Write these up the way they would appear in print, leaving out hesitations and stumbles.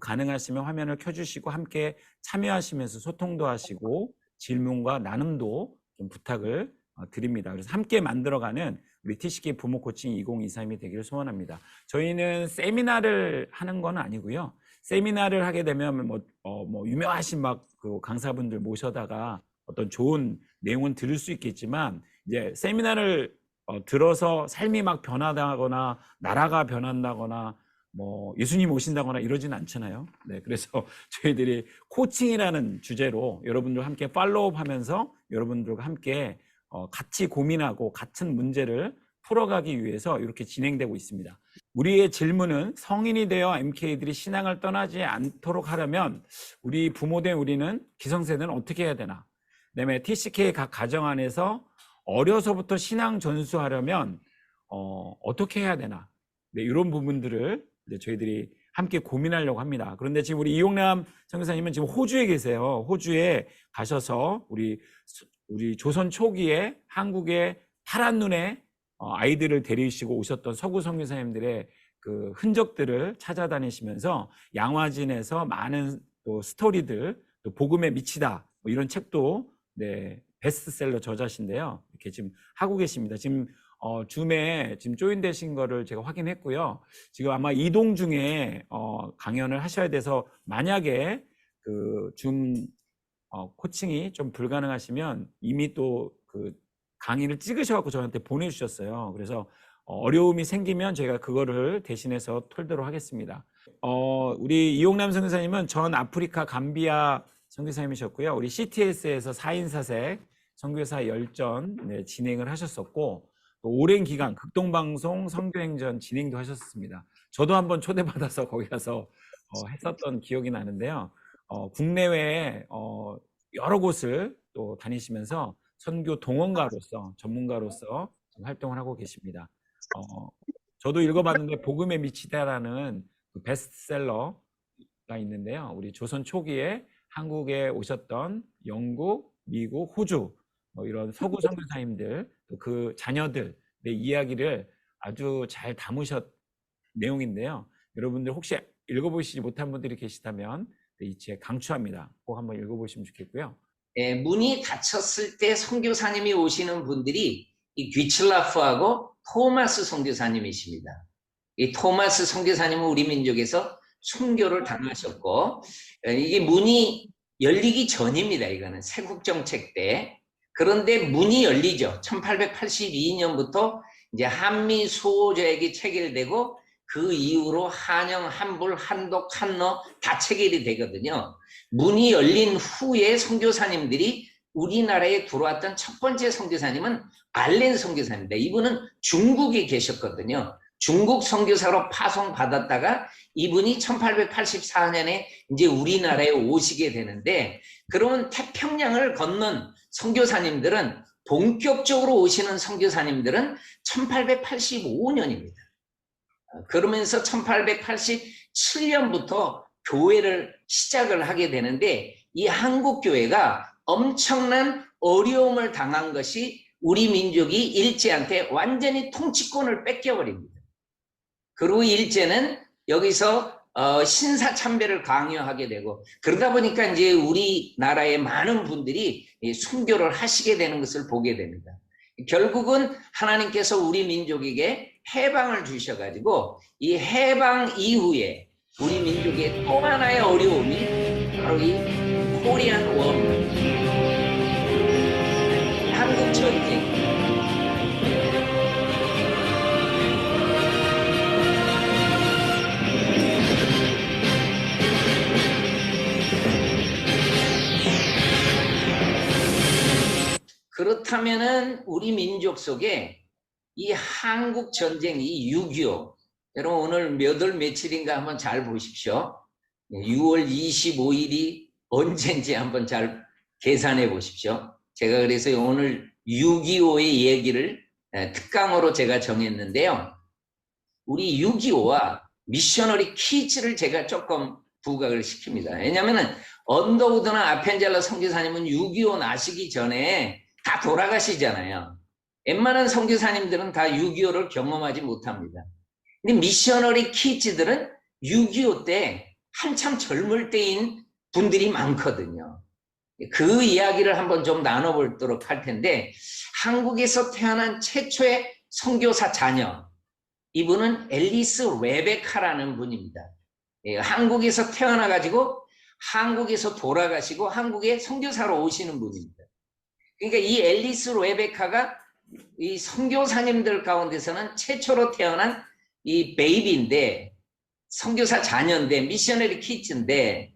가능하시면 화면을 켜주시고 함께 참여하시면서 소통도 하시고 질문과 나눔도 좀 부탁을 드립니다. 그래서 함께 만들어가는 우리 TCK 부모 코칭 2023이 되기를 소원합니다. 저희는 세미나를 하는 건 아니고요. 세미나를 하게 되면 뭐 유명하신 그 강사분들 모셔다가 어떤 좋은 내용은 들을 수 있겠지만, 이제 세미나를 들어서 삶이 막 변하다거나 나라가 변한다거나 뭐 예수님 오신다거나 이러진 않잖아요. 네, 그래서 저희들이 코칭이라는 주제로 여러분들과 함께 팔로우업 하면서 여러분들과 함께 같이 고민하고 같은 문제를 풀어가기 위해서 이렇게 진행되고 있습니다. 우리의 질문은 성인이 되어 MK들이 신앙을 떠나지 않도록 하려면 우리 부모된 우리는 기성세대는 어떻게 해야 되나? 그다음에 TCK 각 가정 안에서 어려서부터 신앙 전수하려면 어떻게 해야 되나? 네, 이런 부분들을 저희들이 함께 고민하려고 합니다. 그런데 지금 우리 이용남 선교사님은 지금 호주에 계세요. 호주에 가셔서 우리 조선 초기에 한국의 파란 눈에 아이들을 데리시고 오셨던 서구 선교사님들의 그 흔적들을 찾아다니시면서 양화진에서 많은 또 스토리들, 또 복음에 미치다 뭐 이런 책도 베스트셀러 저자신데요. 이렇게 지금 하고 계십니다. 지금 줌에 지금 조인되신 거를 제가 확인했고요. 지금 아마 이동 중에 강연을 하셔야 돼서, 만약에 그 줌 코칭이 좀 불가능하시면 이미 또 그 강의를 찍으셔갖고 저한테 보내주셨어요. 그래서 어려움이 생기면 제가 그거를 대신해서 털도록 하겠습니다. 우리 이용남 선교사님은 전 아프리카 감비아 선교사님이셨고요. 우리 CTS에서 4인 사색 선교사 열전 진행을 하셨었고, 또 오랜 기간 극동방송 선교행전 진행도 하셨습니다. 저도 한번 초대받아서 거기 가서 했었던 기억이 나는데요. 국내외에 여러 곳을 또 다니시면서 선교 동원가로서, 전문가로서 활동을 하고 계십니다. 저도 읽어봤는데 복음에 미치다라는 그 베스트셀러가 있는데요. 우리 조선 초기에 한국에 오셨던 영국, 미국, 호주 뭐 이런 서구 선교사님들, 또 그 자녀들의 이야기를 아주 잘 담으셨 내용인데요. 여러분들 혹시 읽어보시지 못한 분들이 계시다면 이 책 강추합니다. 꼭 한번 읽어보시면 좋겠고요. 문이 닫혔을 때 선교사님이 오시는 분들이 이 귀칠라프하고 토마스 선교사님이십니다. 이 토마스 선교사님은 우리 민족에서 순교를 당하셨고, 이게 문이 열리기 전입니다. 이거는 세국정책 때. 그런데 문이 열리죠. 1882년부터 이제 한미 수호조약이 체결되고, 그 이후로 한영, 한불, 한독, 한러 다 체결이 되거든요. 문이 열린 후에 선교사님들이 우리나라에 들어왔던 첫 번째 선교사님은 알렌 선교사입니다. 이분은 중국에 계셨거든요. 중국 선교사로 파송받았다가 이분이 1884년에 이제 우리나라에 오시게 되는데, 그러면 태평양을 건넌 선교사님들은, 본격적으로 오시는 선교사님들은 1885년입니다. 그러면서 1887년부터 교회를 시작을 하게 되는데, 이 한국교회가 엄청난 어려움을 당한 것이 우리 민족이 일제한테 완전히 통치권을 뺏겨버립니다. 그리고 일제는 여기서 신사참배를 강요하게 되고, 그러다 보니까 이제 우리나라의 많은 분들이 순교를 하시게 되는 것을 보게 됩니다. 결국은 하나님께서 우리 민족에게 해방을 주셔가지고, 이 해방 이후에 우리 민족의 또 하나의 어려움이 바로 이 코리안 워, 한국 전쟁. 그렇다면은 우리 민족 속에 이 한국 전쟁, 이 6.25, 여러분 오늘 몇 월 며칠인가 한번 잘 보십시오. 6월 25일이 언제인지 한번 잘 계산해 보십시오. 제가 그래서 오늘 6.25의 얘기를 특강으로 제가 정했는데요. 우리 6.25와 미셔너리 퀴즈를 제가 조금 부각을 시킵니다. 왜냐면은 언더우드나 아펜젤러 선교사님은 6.25 나시기 전에 다 돌아가시잖아요. 웬만한 선교사님들은 다 6.25를 경험하지 못합니다. 근데 미셔너리 키즈들은 6.25 때 한참 젊을 때인 분들이 많거든요. 그 이야기를 한번 좀 나눠보도록 할 텐데, 한국에서 태어난 최초의 선교사 자녀, 이분은 앨리스 레베카라는 분입니다. 예, 한국에서 태어나가지고 한국에서 돌아가시고 한국에 선교사로 오시는 분입니다. 그러니까 이 앨리스 레베카가 이 선교사님들 가운데서는 최초로 태어난 이 베이비인데, 선교사 자녀인데, 미셔너리 키즈인데,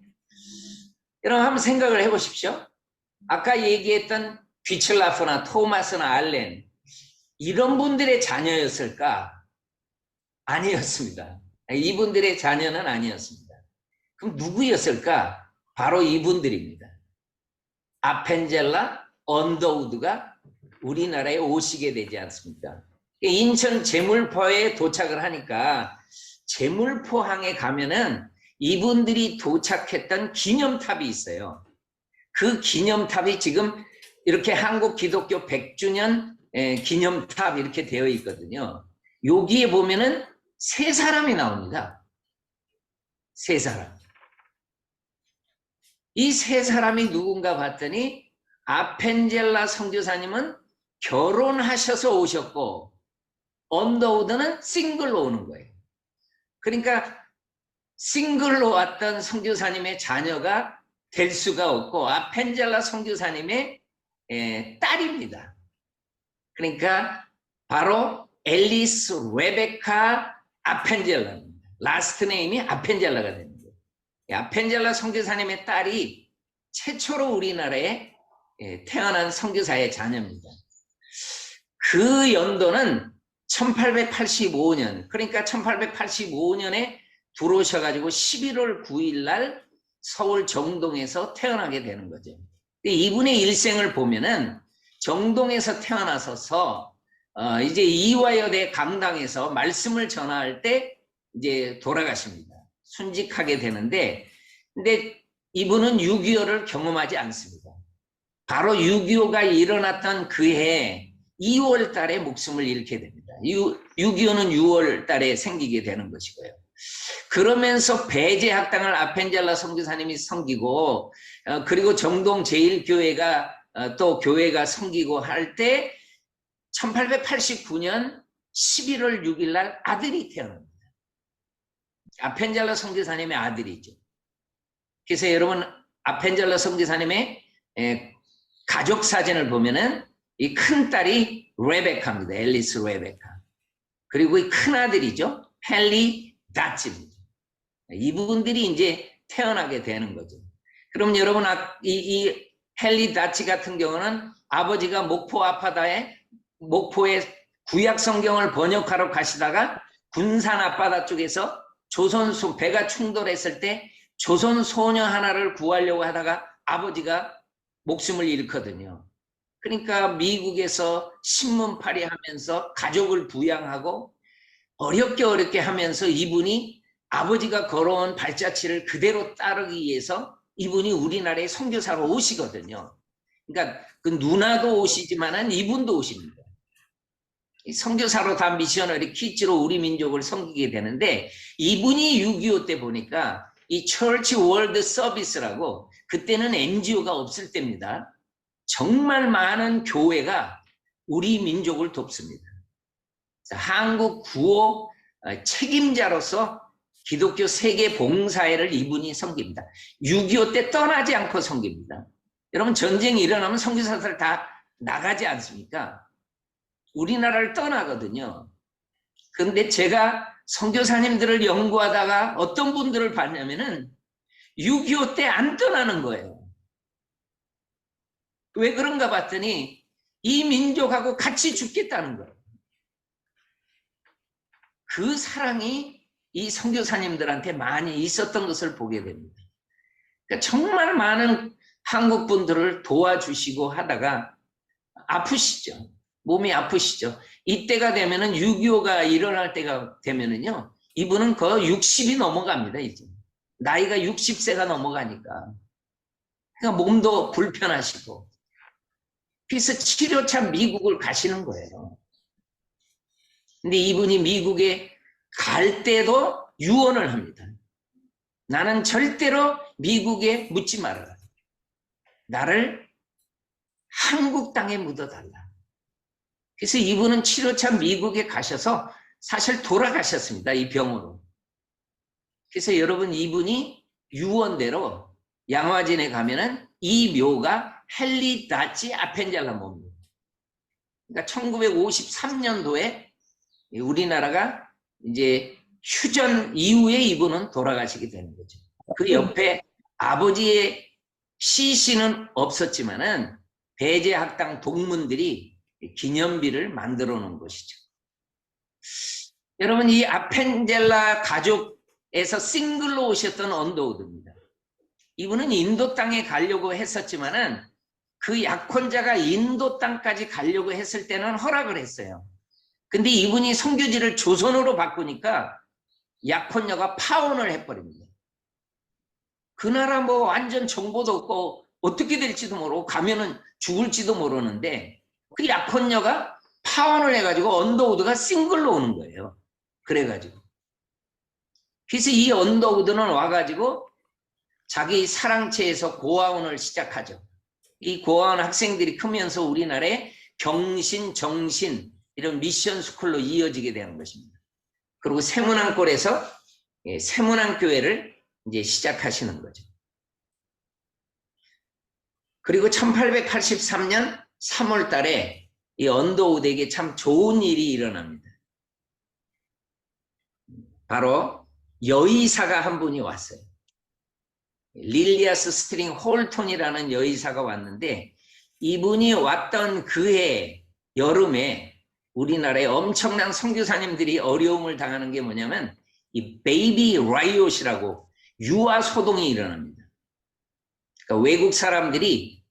여러분 한번 생각을 해보십시오. 아까 얘기했던 귀첼라프나 토마스나 알렌, 이런 분들의 자녀였을까? 아니었습니다. 이분들의 자녀는 아니었습니다. 그럼 누구였을까? 바로 이분들입니다. 아펜젤라, 언더우드가 우리나라에 오시게 되지 않습니까? 인천 제물포에 도착을 하니까 제물포항에 가면은 이분들이 도착했던 기념탑이 있어요. 그 기념탑이 지금 이렇게 한국 기독교 100주년 기념탑 이렇게 되어 있거든요. 여기에 보면은 세 사람이 나옵니다. 세 사람. 이 세 사람이 누군가 봤더니 아펜젤라 선교사님은 결혼하셔서 오셨고 언더우드는 싱글로 오는 거예요. 그러니까 싱글로 왔던 선교사님의 자녀가 될 수가 없고 아펜젤라 선교사님의 딸입니다. 그러니까 바로 앨리스 레베카 아펜젤라입니다. 라스트 네임이 아펜젤라가 됩니다. 아펜젤라 선교사님의 딸이 최초로 우리나라에 태어난 선교사의 자녀입니다. 그 연도는 1885년, 그러니까 1885년에 들어오셔가지고 11월 9일 날 서울 정동에서 태어나게 되는 거죠. 이분의 일생을 보면은 정동에서 태어나서서 이제 이화여대 강당에서 말씀을 전할 때 이제 돌아가십니다. 순직하게 되는데, 근데 이분은 6.25를 경험하지 않습니다. 바로 6.25가 일어났던 그해 2월 달에 목숨을 잃게 됩니다. 6.25는 6월 달에 생기게 되는 것이고요. 그러면서 배제학당을 아펜젤라 선교사님이 섬기고, 그리고 정동 제1교회가 또 교회가 섬기고 할 때 1889년 11월 6일 날 아들이 태어납니다. 아펜젤라 선교사님의 아들이죠. 그래서 여러분 아펜젤라 선교사님의 가족 사진을 보면은 이 큰 딸이 레베카입니다. 앨리스 레베카. 그리고 이 큰 아들이죠. 헨리 다치입니다. 이분들이 이제 태어나게 되는 거죠. 그럼 여러분 이 헨리 다치 같은 경우는 아버지가 목포 아파다에 목포에 구약 성경을 번역하러 가시다가 군산 앞바다 쪽에서 배가 충돌했을 때 조선 소녀 하나를 구하려고 하다가 아버지가 목숨을 잃거든요. 그러니까 미국에서 신문팔이 하면서 가족을 부양하고 어렵게 하면서 이분이 아버지가 걸어온 발자취를 그대로 따르기 위해서 이분이 우리나라에 선교사로 오시거든요. 그러니까 그 누나도 오시지만은 이분도 오십니다. 선교사로 다 미셔너리 키즈로 우리 민족을 섬기게 되는데, 이분이 6.25 때 보니까 이 처치 월드 서비스라고, 그때는 NGO가 없을 때입니다. 정말 많은 교회가 우리 민족을 돕습니다. 한국 구호 책임자로서 기독교 세계 봉사회를 이분이 섬깁니다. 6.25 때 떠나지 않고 섬깁니다. 여러분 전쟁이 일어나면 선교사들 다 나가지 않습니까? 우리나라를 떠나거든요. 그런데 제가 선교사님들을 연구하다가 어떤 분들을 봤냐면은 6.25 때 안 떠나는 거예요. 왜 그런가 봤더니 이 민족하고 같이 죽겠다는 거예요. 그 사랑이 이 선교사님들한테 많이 있었던 것을 보게 됩니다. 그러니까 정말 많은 한국 분들을 도와주시고 하다가 아프시죠. 몸이 아프시죠. 이때가 되면은 6.25가 일어날 때가 되면은요, 이분은 거의 60이 넘어갑니다, 이제. 나이가 60세가 넘어가니까. 그러니까 몸도 불편하시고. 그래서 치료차 미국을 가시는 거예요. 근데 이분이 미국에 갈 때도 유언을 합니다. 나는 절대로 미국에 묻지 말아라. 나를 한국 땅에 묻어달라. 그래서 이분은 7호차 미국에 가셔서 사실 돌아가셨습니다. 이 병으로. 그래서 여러분, 이분이 유언대로 양화진에 가면은 이 묘가 헨리 다치 아펜젤라 묘입니다. 그러니까 1953년도에 우리나라가 이제 휴전 이후에 이분은 돌아가시게 되는 거죠. 그 옆에 아버지의 시신은 없었지만은 배제학당 동문들이 기념비를 만들어 놓은 것이죠. 여러분, 이 아펜젤라 가족에서 싱글로 오셨던 언더우드입니다. 이분은 인도 땅에 가려고 했었지만은 그 약혼자가 인도 땅까지 가려고 했을 때는 허락을 했어요. 근데 이분이 선교지를 조선으로 바꾸니까 약혼녀가 파혼을 해버립니다. 그 나라 뭐 완전 정보도 없고 어떻게 될지도 모르고 가면은 죽을지도 모르는데 그 약혼녀가 파혼을 해가지고 언더우드가 싱글로 오는 거예요. 그래가지고. 그래서 이 언더우드는 와가지고 자기 사랑채에서 고아원을 시작하죠. 이 고아원 학생들이 크면서 우리나라에 경신, 정신 이런 미션 스쿨로 이어지게 되는 것입니다. 그리고 세문안골에서 세문안교회를 이제 시작하시는 거죠. 그리고 1883년 3월 달에 이 언더우드에게 참 좋은 일이 일어납니다. 바로 여의사가 한 분이 왔어요. 릴리아스 스트링 홀톤이라는 여의사가 왔는데 이분이 왔던 그해 여름에 우리나라에 엄청난 선교사님들이 어려움을 당하는 게 뭐냐면 이 베이비 라이엇이라고 유아 소동이 일어납니다. 그러니까 외국 사람들이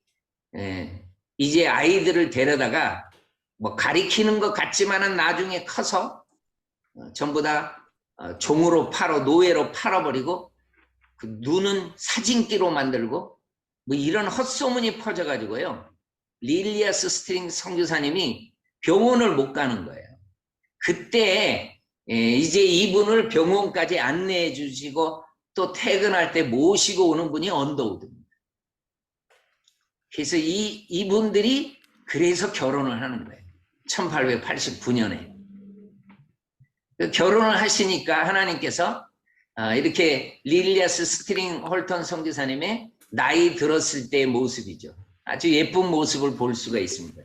이제 아이들을 데려다가 뭐 가리키는 것 같지만은 나중에 커서 전부 다 종으로 팔아 노예로 팔아버리고 그 눈은 사진기로 만들고 뭐 이런 헛소문이 퍼져가지고요. 릴리아스 스트링 선교사님이 병원을 못 가는 거예요. 그때 이제 이분을 병원까지 안내해 주시고 또 퇴근할 때 모시고 오는 분이 언더우드입니다. 그래서 이분들이 그래서 결혼을 하는 거예요. 1889년에. 결혼을 하시니까 하나님께서 이렇게 릴리아스 스트링 홀턴 선교사님의 나이 들었을 때의 모습이죠. 아주 예쁜 모습을 볼 수가 있습니다.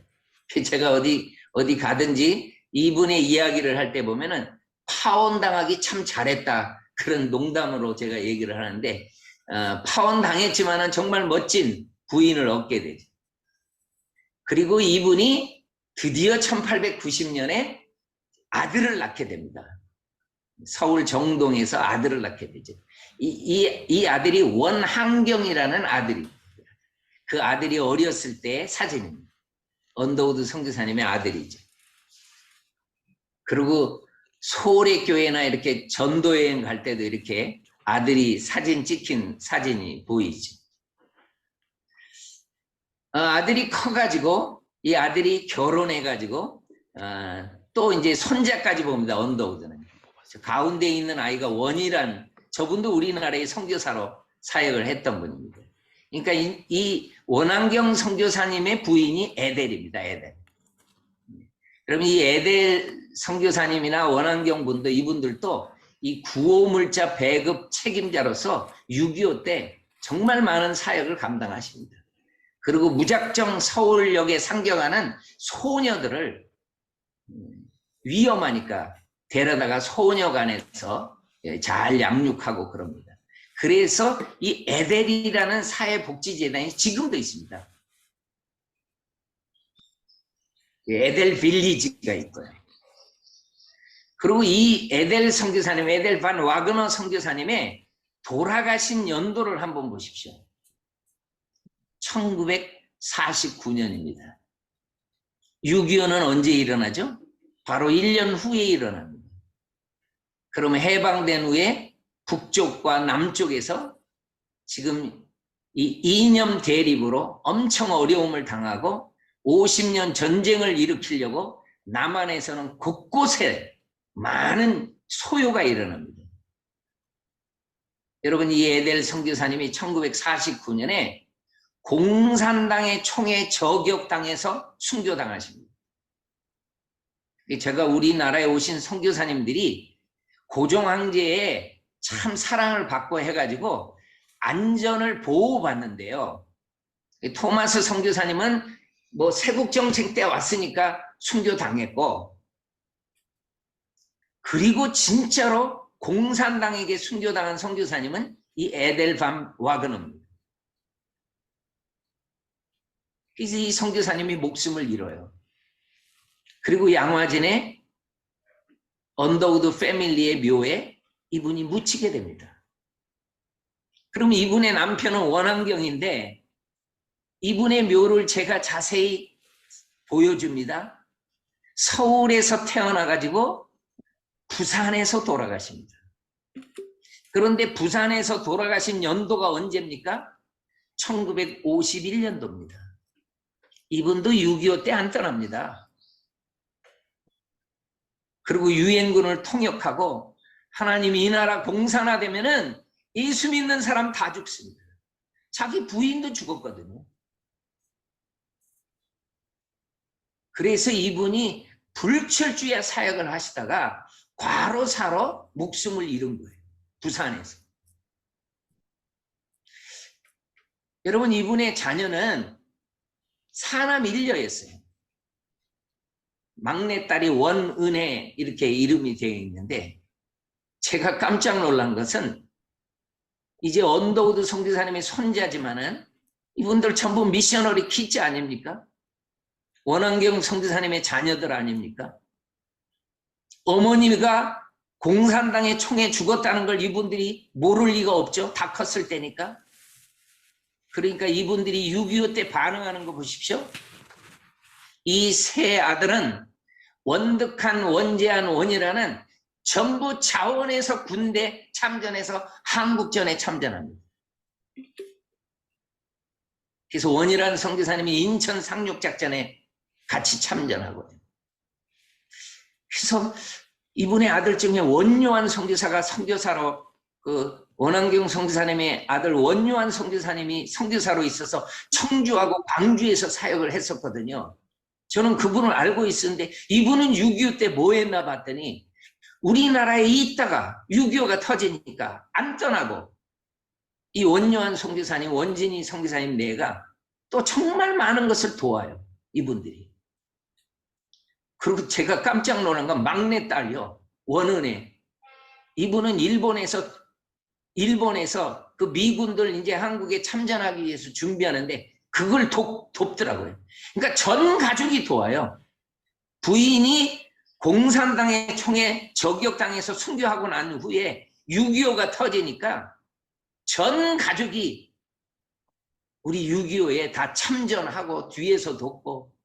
제가 어디 가든지 이분의 이야기를 할 때 보면은 파혼당하기 참 잘했다. 그런 농담으로 제가 얘기를 하는데 파혼당했지만은 정말 멋진 부인을 얻게 되죠. 그리고 이분이 드디어 1890년에 아들을 낳게 됩니다. 서울 정동에서 아들을 낳게 되죠. 이 아들이 원한경이라는 아들입니다. 그 아들이 어렸을 때의 사진입니다. 언더우드 선교사님의 아들이죠. 그리고 소래 교회나 이렇게 전도여행 갈 때도 이렇게 아들이 사진 찍힌 사진이 보이죠. 아들이 커가지고 이 아들이 결혼해가지고 또 이제 손자까지 봅니다. 언더우드는. 가운데 있는 아이가 원이란 저분도 우리나라의 선교사로 사역을 했던 분입니다. 그러니까 이 원한경 선교사님의 부인이 에델입니다. 에델. 그럼 이 에델 선교사님이나 원한경 분도 이분들도 이 구호물자 배급 책임자로서 6.25 때 정말 많은 사역을 감당하십니다. 그리고 무작정 서울역에 상경하는 소녀들을 위험하니까 데려다가 소녀관에서 잘 양육하고 그럽니다. 그래서 이 에델이라는 사회복지재단이 지금도 있습니다. 에델 빌리지가 있고요. 그리고 이 에델 선교사님, 에델 반 와그너 선교사님의 돌아가신 연도를 한번 보십시오. 1949년입니다. 6.25는 언제 일어나죠? 바로 1년 후에 일어납니다. 그러면 해방된 후에 북쪽과 남쪽에서 지금 이 이념 대립으로 엄청 어려움을 당하고 50년 전쟁을 일으키려고 남한에서는 곳곳에 많은 소요가 일어납니다. 여러분, 이 에델 선교사님이 1949년에 공산당의 총에 저격당해서 순교당하십니다. 제가 우리나라에 오신 선교사님들이 고종황제에 참 사랑을 받고 해가지고 안전을 보호받는데요. 토마스 선교사님은 뭐 세국정책 때 왔으니까 순교당했고, 그리고 진짜로 공산당에게 순교당한 선교사님은 이 에델 밤 와그너입니다. 그래서 이 선교사님이 목숨을 잃어요. 그리고 양화진의 언더우드 패밀리의 묘에 이분이 묻히게 됩니다. 그럼 이분의 남편은 원한경인데 이분의 묘를 제가 자세히 보여줍니다. 서울에서 태어나가지고 부산에서 돌아가십니다. 그런데 부산에서 돌아가신 연도가 언제입니까? 1951년도입니다. 이분도 6.25 때 안 떠납니다. 그리고 유엔군을 통역하고 하나님이 이 나라 공산화되면은 예수 믿는 사람 다 죽습니다. 자기 부인도 죽었거든요. 그래서 이분이 불철주야 사역을 하시다가 과로사로 목숨을 잃은 거예요. 부산에서. 여러분, 이분의 자녀는 사남 일녀였어요. 막내딸이 원은혜 이렇게 이름이 되어 있는데, 제가 깜짝 놀란 것은 이제 언더우드 선교사님의 손자지만은 이분들 전부 미셔너리 키즈 아닙니까? 원한경 선교사님의 자녀들 아닙니까? 어머니가 공산당의 총에 죽었다는 걸 이분들이 모를 리가 없죠. 다 컸을 때니까. 그러니까 이분들이 6.25 때 반응하는 거 보십시오. 이 세 아들은 원득한 원재한 원이라는 전부 자원에서 군대 참전해서 한국전에 참전합니다. 그래서 원이라는 선교사님이 인천 상륙작전에 같이 참전하고요. 그래서 이분의 아들 중에 원요한 선교사가 선교사로, 그 원한경 선교사님의 아들 원요한 선교사님이 선교사로 있어서 청주하고 광주에서 사역을 했었거든요. 저는 그분을 알고 있었는데 이분은 6.25 때 뭐 했나 봤더니 우리나라에 있다가 6.25가 터지니까 안 떠나고 이 원요한 선교사님, 원진이 선교사님 네가 또 정말 많은 것을 도와요. 이분들이. 그리고 제가 깜짝 놀란 건 막내딸이요. 원은혜. 이분은 일본에서 그 미군들 이제 한국에 참전하기 위해서 준비하는데 그걸 돕더라고요. 그러니까 전 가족이 도와요. 부인이 공산당의 총에 저격당해서 순교하고 난 후에 6.25가 터지니까 전 가족이 우리 6.25에 다 참전하고 뒤에서 돕고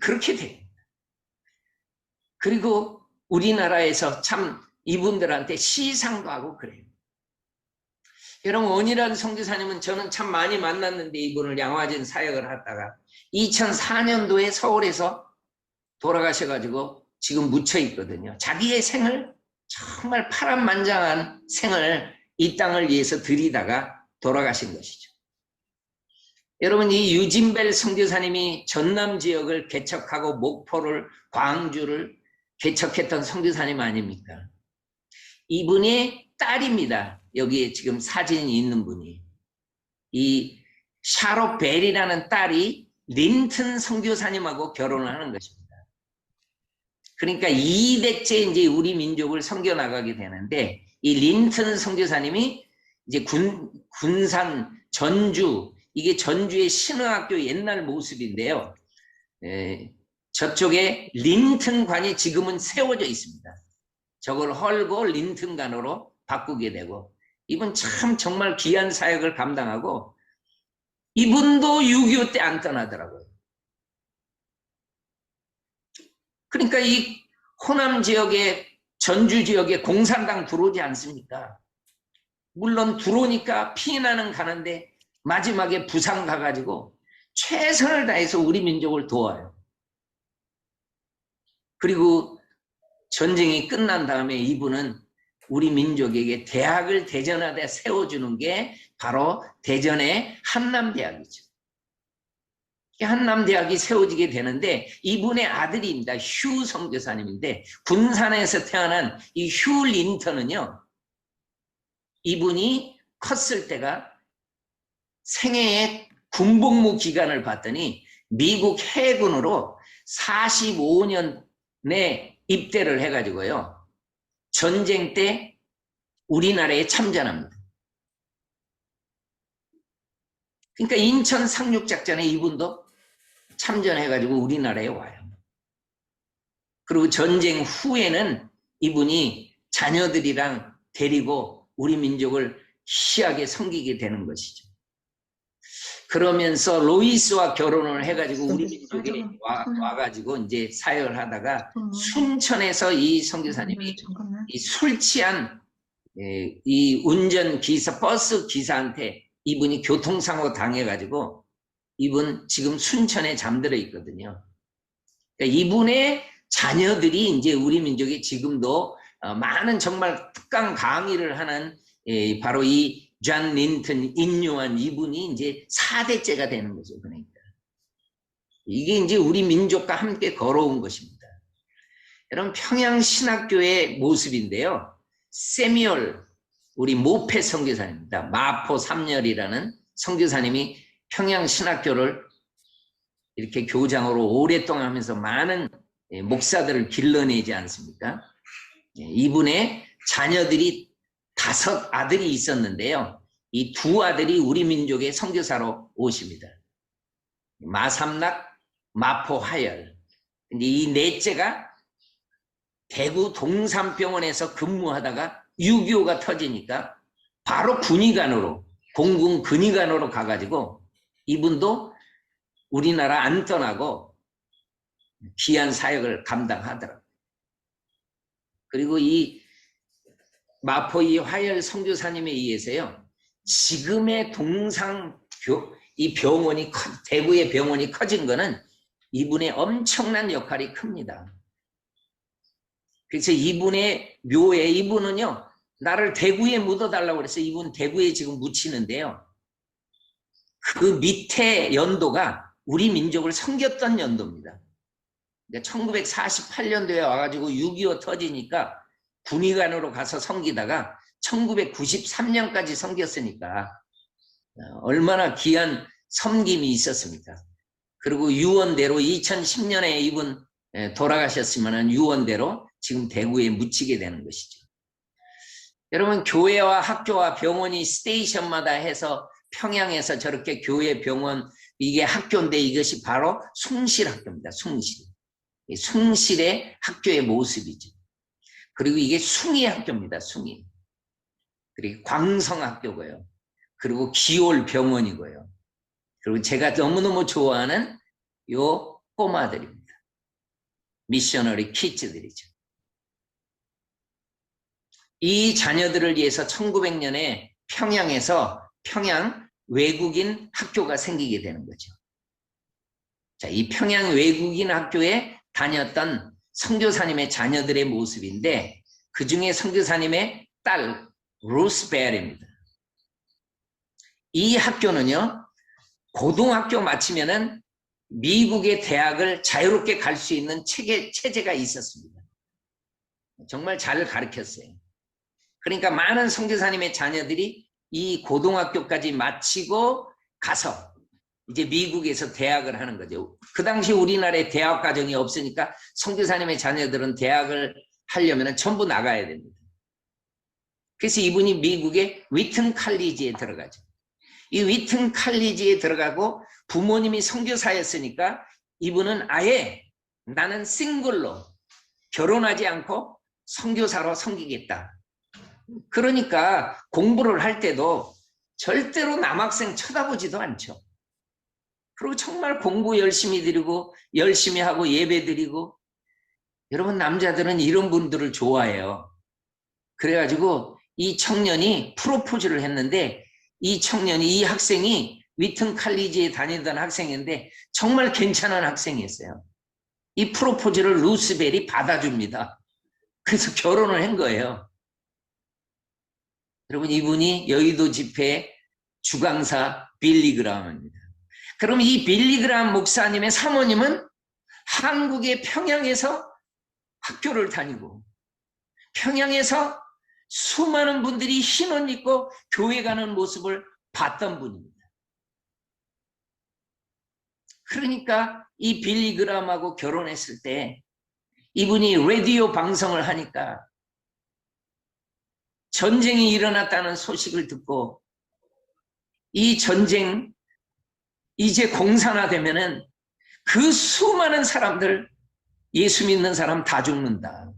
그렇게 돼요. 그리고 우리나라에서 참 이분들한테 시상도 하고 그래요. 여러분, 원이라는 선교사님은 저는 참 많이 만났는데 이분을 양화진 사역을 하다가 2004년도에 서울에서 돌아가셔가지고 지금 묻혀 있거든요. 자기의 생을 정말 파란만장한 생을 이 땅을 위해서 드리다가 돌아가신 것이죠. 여러분, 이 유진벨 선교사님이 전남 지역을 개척하고 목포를, 광주를 개척했던 선교사님 아닙니까? 이분의 딸입니다. 여기에 지금 사진이 있는 분이. 이 샤롯 벨이라는 딸이 린튼 선교사님하고 결혼을 하는 것입니다. 그러니까 2대째 이제 우리 민족을 섬겨 나가게 되는데 이 린튼 선교사님이 이제 군산 전주, 이게 전주의 신흥학교 옛날 모습인데요. 저쪽에 린튼관이 지금은 세워져 있습니다. 저걸 헐고 린튼관으로 바꾸게 되고, 이분 참 정말 귀한 사역을 감당하고 이분도 6.25 때 안 떠나더라고요. 그러니까 이 호남 지역에, 전주 지역에 공산당 들어오지 않습니까? 물론 들어오니까 피난은 가는데 마지막에 부산 가가지고 최선을 다해서 우리 민족을 도와요. 그리고 전쟁이 끝난 다음에 이분은 우리 민족에게 대학을 대전하되 세워주는 게 바로 대전의 한남대학이죠. 한남대학이 세워지게 되는데 이분의 아들입니다. 휴 선교사님인데 군산에서 태어난 이 휴 린턴은요. 이분이 컸을 때가 생애의 군복무 기간을 봤더니 미국 해군으로 45년에 입대를 해가지고요. 전쟁 때 우리나라에 참전합니다. 그러니까 인천 상륙작전에 이분도 참전해가지고 우리나라에 와요. 그리고 전쟁 후에는 이분이 자녀들이랑 데리고 우리 민족을 희하게 섬기게 되는 것이죠. 그러면서 로이스와 결혼을 해가지고 우리 민족에 와가지고 이제 사역을 하다가 순천에서 이 선교사님이 이 술 취한 이 운전기사, 버스 기사한테 이분이 교통사고 당해가지고 이분 지금 순천에 잠들어 있거든요. 그러니까 이분의 자녀들이 이제 우리 민족이 지금도 많은 정말 특강 강의를 하는 바로 이 존 린턴 인류한 이분이 이제 4대째가 되는 거죠. 그러니까 이게 이제 우리 민족과 함께 걸어온 것입니다. 여러분 평양신학교의 모습인데요. 세미얼 우리 모패 선교사님입니다. 마포 삼열이라는 선교사님이 평양신학교를 이렇게 교장으로 오랫동안 하면서 많은 목사들을 길러내지 않습니까? 이분의 자녀들이 5 아들이 있었는데요. 이 2 아들이 우리 민족의 선교사로 오십니다. 마삼락, 마포 하열. 이 넷째가 대구 동산병원에서 근무하다가 6.25가 터지니까 바로 군의관으로, 공군 근의관으로 가가지고 이분도 우리나라 안 떠나고 귀한 사역을 감당하더라고요. 그리고 이 마포 이 화열 선교사님에 의해서요. 지금의 이 병원이 대구의 병원이 커진 거는 이분의 엄청난 역할이 큽니다. 그래서 이분의 묘에 이분은요. 나를 대구에 묻어달라고 그래서 이분 대구에 지금 묻히는데요. 그 밑에 연도가 우리 민족을 섬겼던 연도입니다. 그러니까 1948년도에 와가지고 6.25 터지니까 군의관으로 가서 섬기다가 1993년까지 섬겼으니까 얼마나 귀한 섬김이 있었습니까? 그리고 유언대로 2010년에 이분 돌아가셨으면 유언대로 지금 대구에 묻히게 되는 것이죠. 여러분 교회와 학교와 병원이 스테이션마다 해서 평양에서 저렇게 교회 병원 이게 학교인데 이것이 바로 숭실학교입니다. 숭실. 숭실의 학교의 모습이죠. 그리고 이게 숭이학교입니다. 숭이. 그리고 광성학교고요. 그리고 기올병원이고요. 그리고 제가 너무너무 좋아하는 요 꼬마들입니다. 미셔너리 키즈들이죠. 이 자녀들을 위해서 1900년에 평양에서 평양 외국인 학교가 생기게 되는 거죠. 자, 이 평양 외국인 학교에 다녔던 선교사님의 자녀들의 모습인데 그 중에 선교사님의 딸 루스벨입니다. 이 학교는요. 고등학교 마치면은 미국의 대학을 자유롭게 갈 수 있는 체제가 있었습니다. 정말 잘 가르쳤어요. 그러니까 많은 선교사님의 자녀들이 이 고등학교까지 마치고 가서 이제 미국에서 대학을 하는 거죠. 그 당시 우리나라에 대학 과정이 없으니까 선교사님의 자녀들은 대학을 하려면 전부 나가야 됩니다. 그래서 이분이 미국의 위튼 칼리지에 들어가죠. 이 위튼 칼리지에 들어가고 부모님이 선교사였으니까 이분은 아예 나는 싱글로 결혼하지 않고 선교사로 섬기겠다. 그러니까 공부를 할 때도 절대로 남학생 쳐다보지도 않죠. 그리고 정말 공부 열심히 드리고 열심히 하고 예배 드리고 여러분 남자들은 이런 분들을 좋아해요. 그래가지고 이 청년이 프로포즈를 했는데 이 학생이 위튼 칼리지에 다니던 학생인데 정말 괜찮은 학생이었어요. 이 프로포즈를 루스벨이 받아줍니다. 그래서 결혼을 한 거예요. 여러분, 이분이 여의도 집회 주강사 빌리 그라함입니다. 그럼 이 빌리 그라함 목사님의 사모님은 한국의 평양에서 학교를 다니고 평양에서 수많은 분들이 흰 옷 입고 교회 가는 모습을 봤던 분입니다. 그러니까 이 빌리 그라함하고 결혼했을 때 이분이 라디오 방송을 하니까 전쟁이 일어났다는 소식을 듣고 이 전쟁 이제 공산화되면은 그 수많은 사람들, 예수 믿는 사람 다 죽는다.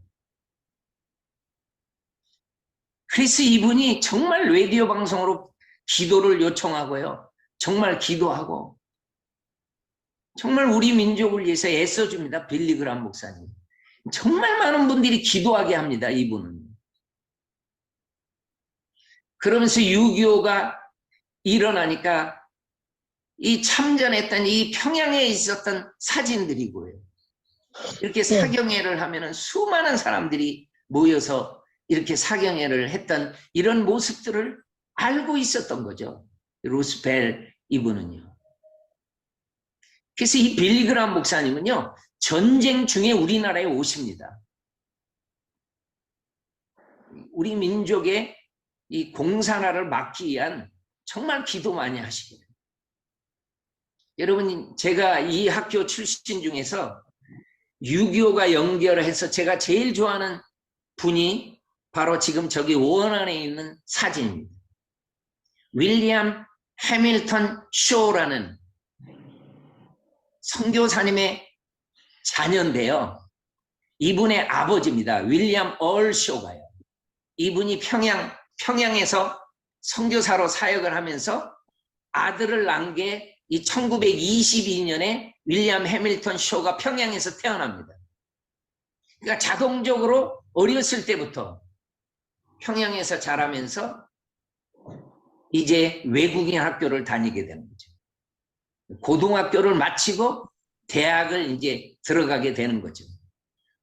그래서 이분이 정말 라디오 방송으로 기도를 요청하고요. 정말 기도하고 정말 우리 민족을 위해서 애써줍니다. 빌리 그라함 목사님. 정말 많은 분들이 기도하게 합니다. 이분은. 그러면서 6.25가 일어나니까 이 참전했던 이 평양에 있었던 사진들이고요. 이렇게 사경회를 하면은 수많은 사람들이 모여서 이렇게 사경회를 했던 이런 모습들을 알고 있었던 거죠. 루스펠 이분은요. 그래서 이 빌리 그라함 목사님은요. 전쟁 중에 우리나라에 오십니다. 우리 민족의 이 공산화를 막기 위한 정말 기도 많이 하시고요. 여러분, 제가 이 학교 출신 중에서 6.25가 연결해서 제가 제일 좋아하는 분이 바로 지금 저기 원안에 있는 사진입니다. 윌리엄 해밀턴 쇼라는 선교사님의 자녀인데요. 이분의 아버지입니다. 윌리엄 얼 쇼가요. 이분이 평양에서 선교사로 사역을 하면서 아들을 낳은 게 이 1922년에 윌리엄 해밀턴 쇼가 평양에서 태어납니다. 그러니까 자동적으로 어렸을 때부터 평양에서 자라면서 이제 외국인 학교를 다니게 되는 거죠. 고등학교를 마치고 대학을 이제 들어가게 되는 거죠.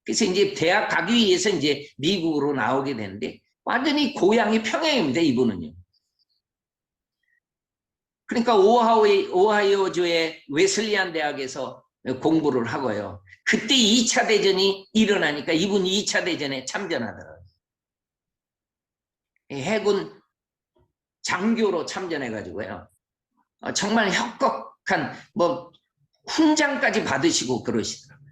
그래서 이제 대학 가기 위해서 이제 미국으로 나오게 되는데 완전히 고향이 평양입니다. 이분은요. 그러니까 오하이오주의 웨슬리안 대학에서 공부를 하고요. 그때 2차 대전이 일어나니까 이분이 2차 대전에 참전하더라고요. 해군 장교로 참전해가지고요. 정말 혁혁한 훈장까지 받으시고 그러시더라고요.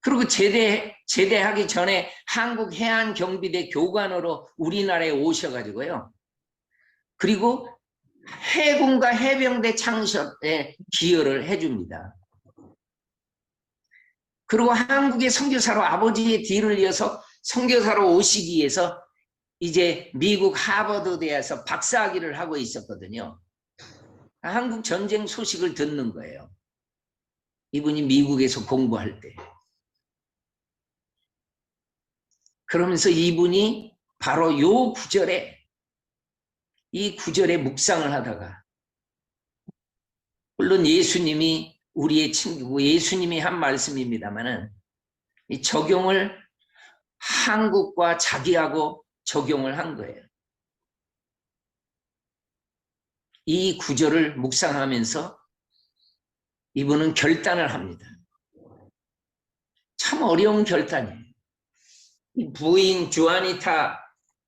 그리고 제대하기 전에 한국 해안경비대 교관으로 우리나라에 오셔가지고요. 그리고 해군과 해병대 창설에 기여를 해줍니다. 그리고 한국의 선교사로 아버지의 뒤를 이어서 선교사로 오시기 위해서 이제 미국 하버드대에서 박사학위를 하고 있었거든요. 한국 전쟁 소식을 듣는 거예요. 이분이 미국에서 공부할 때. 그러면서 이분이 바로 이 구절에 묵상을 하다가, 물론 예수님이 우리의 친구고 예수님이 한 말씀입니다만은 이 적용을 한국과 자기하고 적용을 한 거예요. 이 구절을 묵상하면서 이분은 결단을 합니다. 참 어려운 결단이에요. 이 부인 주아니타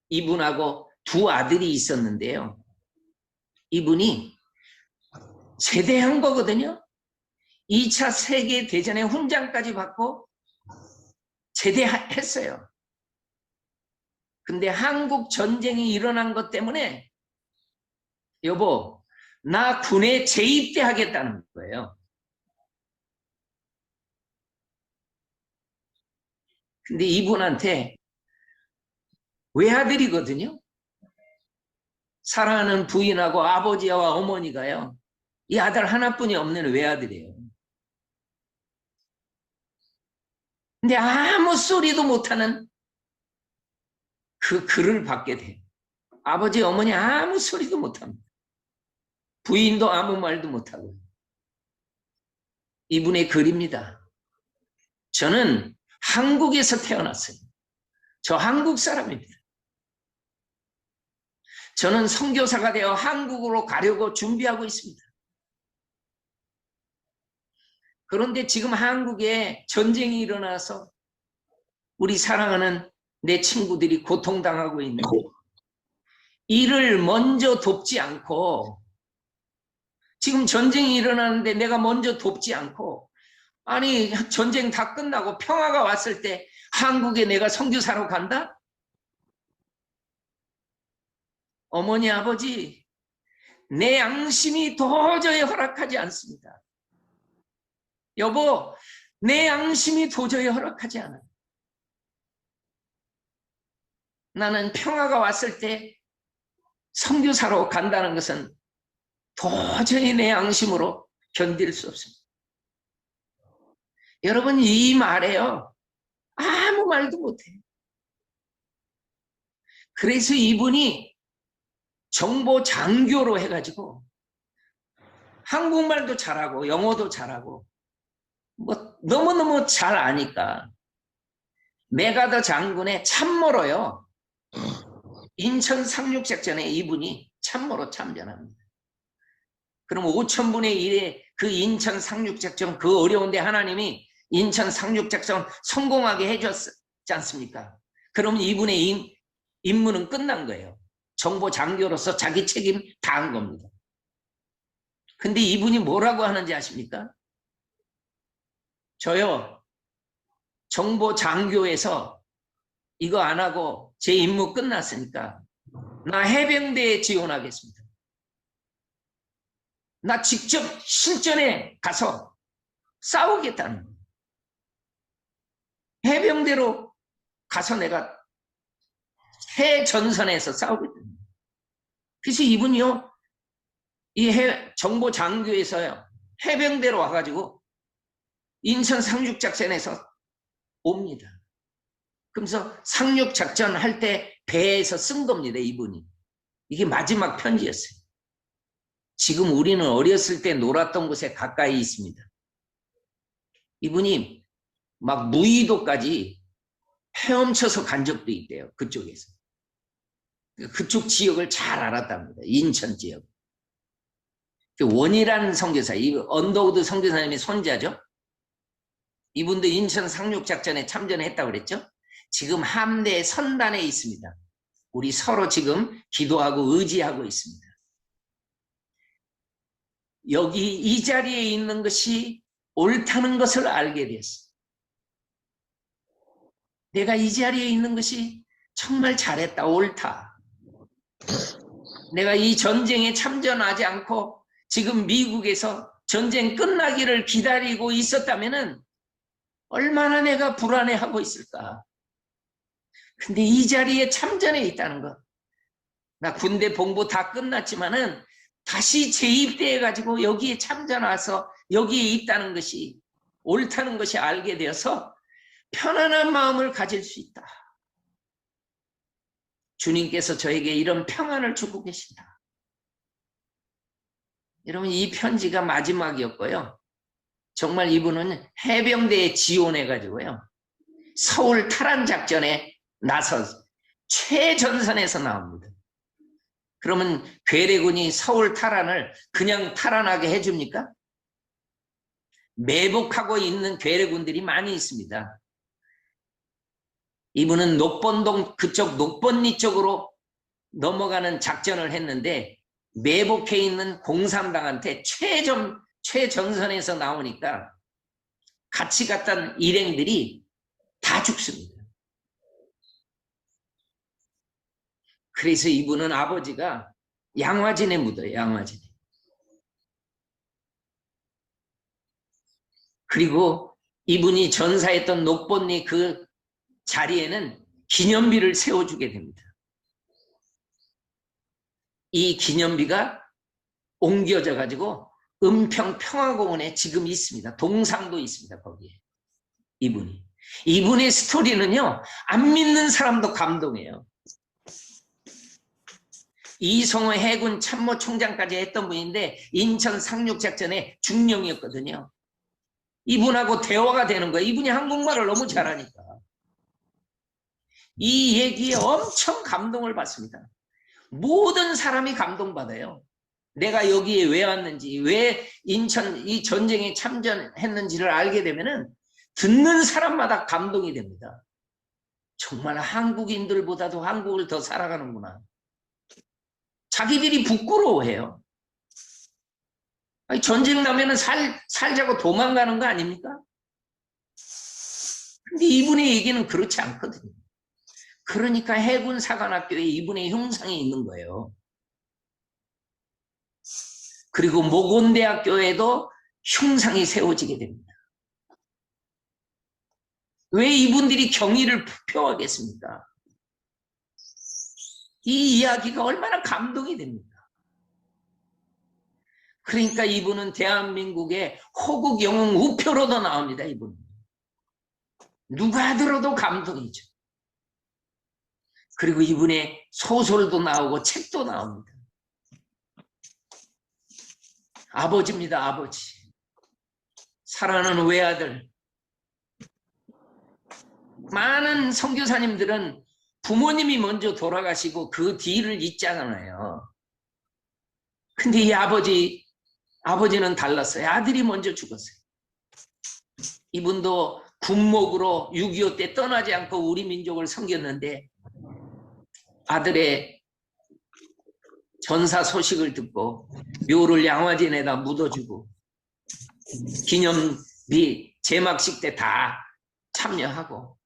이분하고 두 아들이 있었는데요. 이분이 제대한 거거든요. 2차 세계대전에 훈장까지 받고 제대했어요. 근데 한국 전쟁이 일어난 것 때문에 여보, 나 군에 재입대하겠다는 거예요. 근데 이분한테 외아들이거든요. 사랑하는 부인하고 아버지와 어머니가요. 이 아들 하나뿐이 없는 외아들이에요. 근데 아무 소리도 못하는 그 글을 받게 돼요. 아버지, 어머니 아무 소리도 못합니다. 부인도 아무 말도 못하고. 이분의 글입니다. 저는 한국에서 태어났어요. 저 한국 사람입니다. 저는 선교사가 되어 한국으로 가려고 준비하고 있습니다. 그런데 지금 한국에 전쟁이 일어나서 우리 사랑하는 내 친구들이 고통당하고 있는데 이를 먼저 돕지 않고 지금 전쟁이 일어나는데 내가 먼저 돕지 않고 아니 전쟁 다 끝나고 평화가 왔을 때 한국에 내가 선교사로 간다? 어머니 아버지 내 양심이 도저히 허락하지 않습니다. 여보 내 양심이 도저히 허락하지 않아요. 나는 평화가 왔을 때 선교사로 간다는 것은 도저히 내 양심으로 견딜 수 없습니다. 여러분 이 말에요. 아무 말도 못해요. 그래서 이분이 정보 장교로 해가지고 한국말도 잘하고 영어도 잘하고 뭐 너무너무 잘 아니까 메가더 장군의 참모로요. 인천 상륙작전에 이분이 참모로 참전합니다. 그럼 5,000분의 1의 그 인천 상륙작전 그 어려운데 하나님이 인천 상륙작전 성공하게 해줬지 않습니까? 그러면 이분의 임무는 끝난 거예요. 정보 장교로서 자기 책임 다한 겁니다. 근데 이분이 뭐라고 하는지 아십니까? 저요 정보 장교에서 이거 안 하고 제 임무 끝났으니까 나 해병대에 지원하겠습니다. 나 직접 실전에 가서 싸우겠다는 거예요. 해병대로 가서 내가 해전선에서 싸우겠다는 거예요. 그래서 이분이요 이 정보 장교에서요 해병대로 와가지고 인천 상륙작전에서 옵니다. 그러면서 상륙작전 할 때 배에서 쓴 겁니다. 이분이. 이게 마지막 편지였어요. 지금 우리는 어렸을 때 놀았던 곳에 가까이 있습니다. 이분이 막 무의도까지 헤엄쳐서 간 적도 있대요. 그쪽에서. 그쪽 지역을 잘 알았답니다. 인천 지역. 원이라는 선교사, 이 언더우드 선교사님의 손자죠. 이분도 인천 상륙작전에 참전했다고 그랬죠. 지금 함대 선단에 있습니다. 우리 서로 지금 기도하고 의지하고 있습니다. 여기 이 자리에 있는 것이 옳다는 것을 알게 되었어요. 내가 이 자리에 있는 것이 정말 잘했다, 옳다. 내가 이 전쟁에 참전하지 않고 지금 미국에서 전쟁 끝나기를 기다리고 있었다면은 얼마나 내가 불안해하고 있을까. 근데 이 자리에 참전해 있다는 것. 나 군대 봉부 다 끝났지만은 다시 재입대해가지고 여기에 참전 와서 여기에 있다는 것이 옳다는 것이 알게 되어서 편안한 마음을 가질 수 있다. 주님께서 저에게 이런 평안을 주고 계신다. 여러분 이 편지가 마지막이었고요. 정말 이분은 해병대에 지원해가지고요. 서울 탈환 작전에 나서 최전선에서 나옵니다. 그러면 괴뢰군이 서울 탈환을 그냥 탈환하게 해줍니까? 매복하고 있는 괴뢰군들이 많이 있습니다. 이분은 녹본동 그쪽 녹본리 쪽으로 넘어가는 작전을 했는데 매복해 있는 공산당한테 최전선에서 나오니까 같이 갔던 일행들이 다 죽습니다. 그래서 이분은 아버지가 양화진에 묻어요. 양화진에. 그리고 이분이 전사했던 녹본리 그 자리에는 기념비를 세워주게 됩니다. 이 기념비가 옮겨져 가지고 은평 평화공원에 지금 있습니다. 동상도 있습니다. 거기에. 이분의 스토리는요. 안 믿는 사람도 감동해요. 이성호 해군 참모총장까지 했던 분인데 인천 상륙작전의 중령이었거든요. 이분하고 대화가 되는 거예요. 이분이 한국말을 너무 잘하니까. 이 얘기에 엄청 감동을 받습니다. 모든 사람이 감동받아요. 내가 여기에 왜 왔는지, 왜 인천 이 전쟁에 참전했는지를 알게 되면은 듣는 사람마다 감동이 됩니다. 정말 한국인들보다도 한국을 더 사랑하는구나. 자기들이 부끄러워해요. 아니, 전쟁 나면은 살자고 도망가는 거 아닙니까? 근데 이분의 얘기는 그렇지 않거든요. 그러니까 해군 사관학교에 이분의 형상이 있는 거예요. 그리고 모건대학교에도 흉상이 세워지게 됩니다. 왜 이분들이 경의를 표하겠습니까? 이 이야기가 얼마나 감동이 됩니까? 그러니까 이분은 대한민국의 호국 영웅 우표로도 나옵니다. 이분은. 누가 들어도 감동이죠. 그리고 이분의 소설도 나오고 책도 나옵니다. 아버지입니다. 아버지. 사랑하는 외아들. 많은 선교사님들은 부모님이 먼저 돌아가시고 그 뒤를 잇잖아요. 근데 이 아버지는 달랐어요. 아들이 먼저 죽었어요. 이분도 군목으로 6.25 때 떠나지 않고 우리 민족을 섬겼는데 아들의 전사 소식을 듣고 묘를 양화진에다 묻어주고 기념비 제막식 때 다 참여하고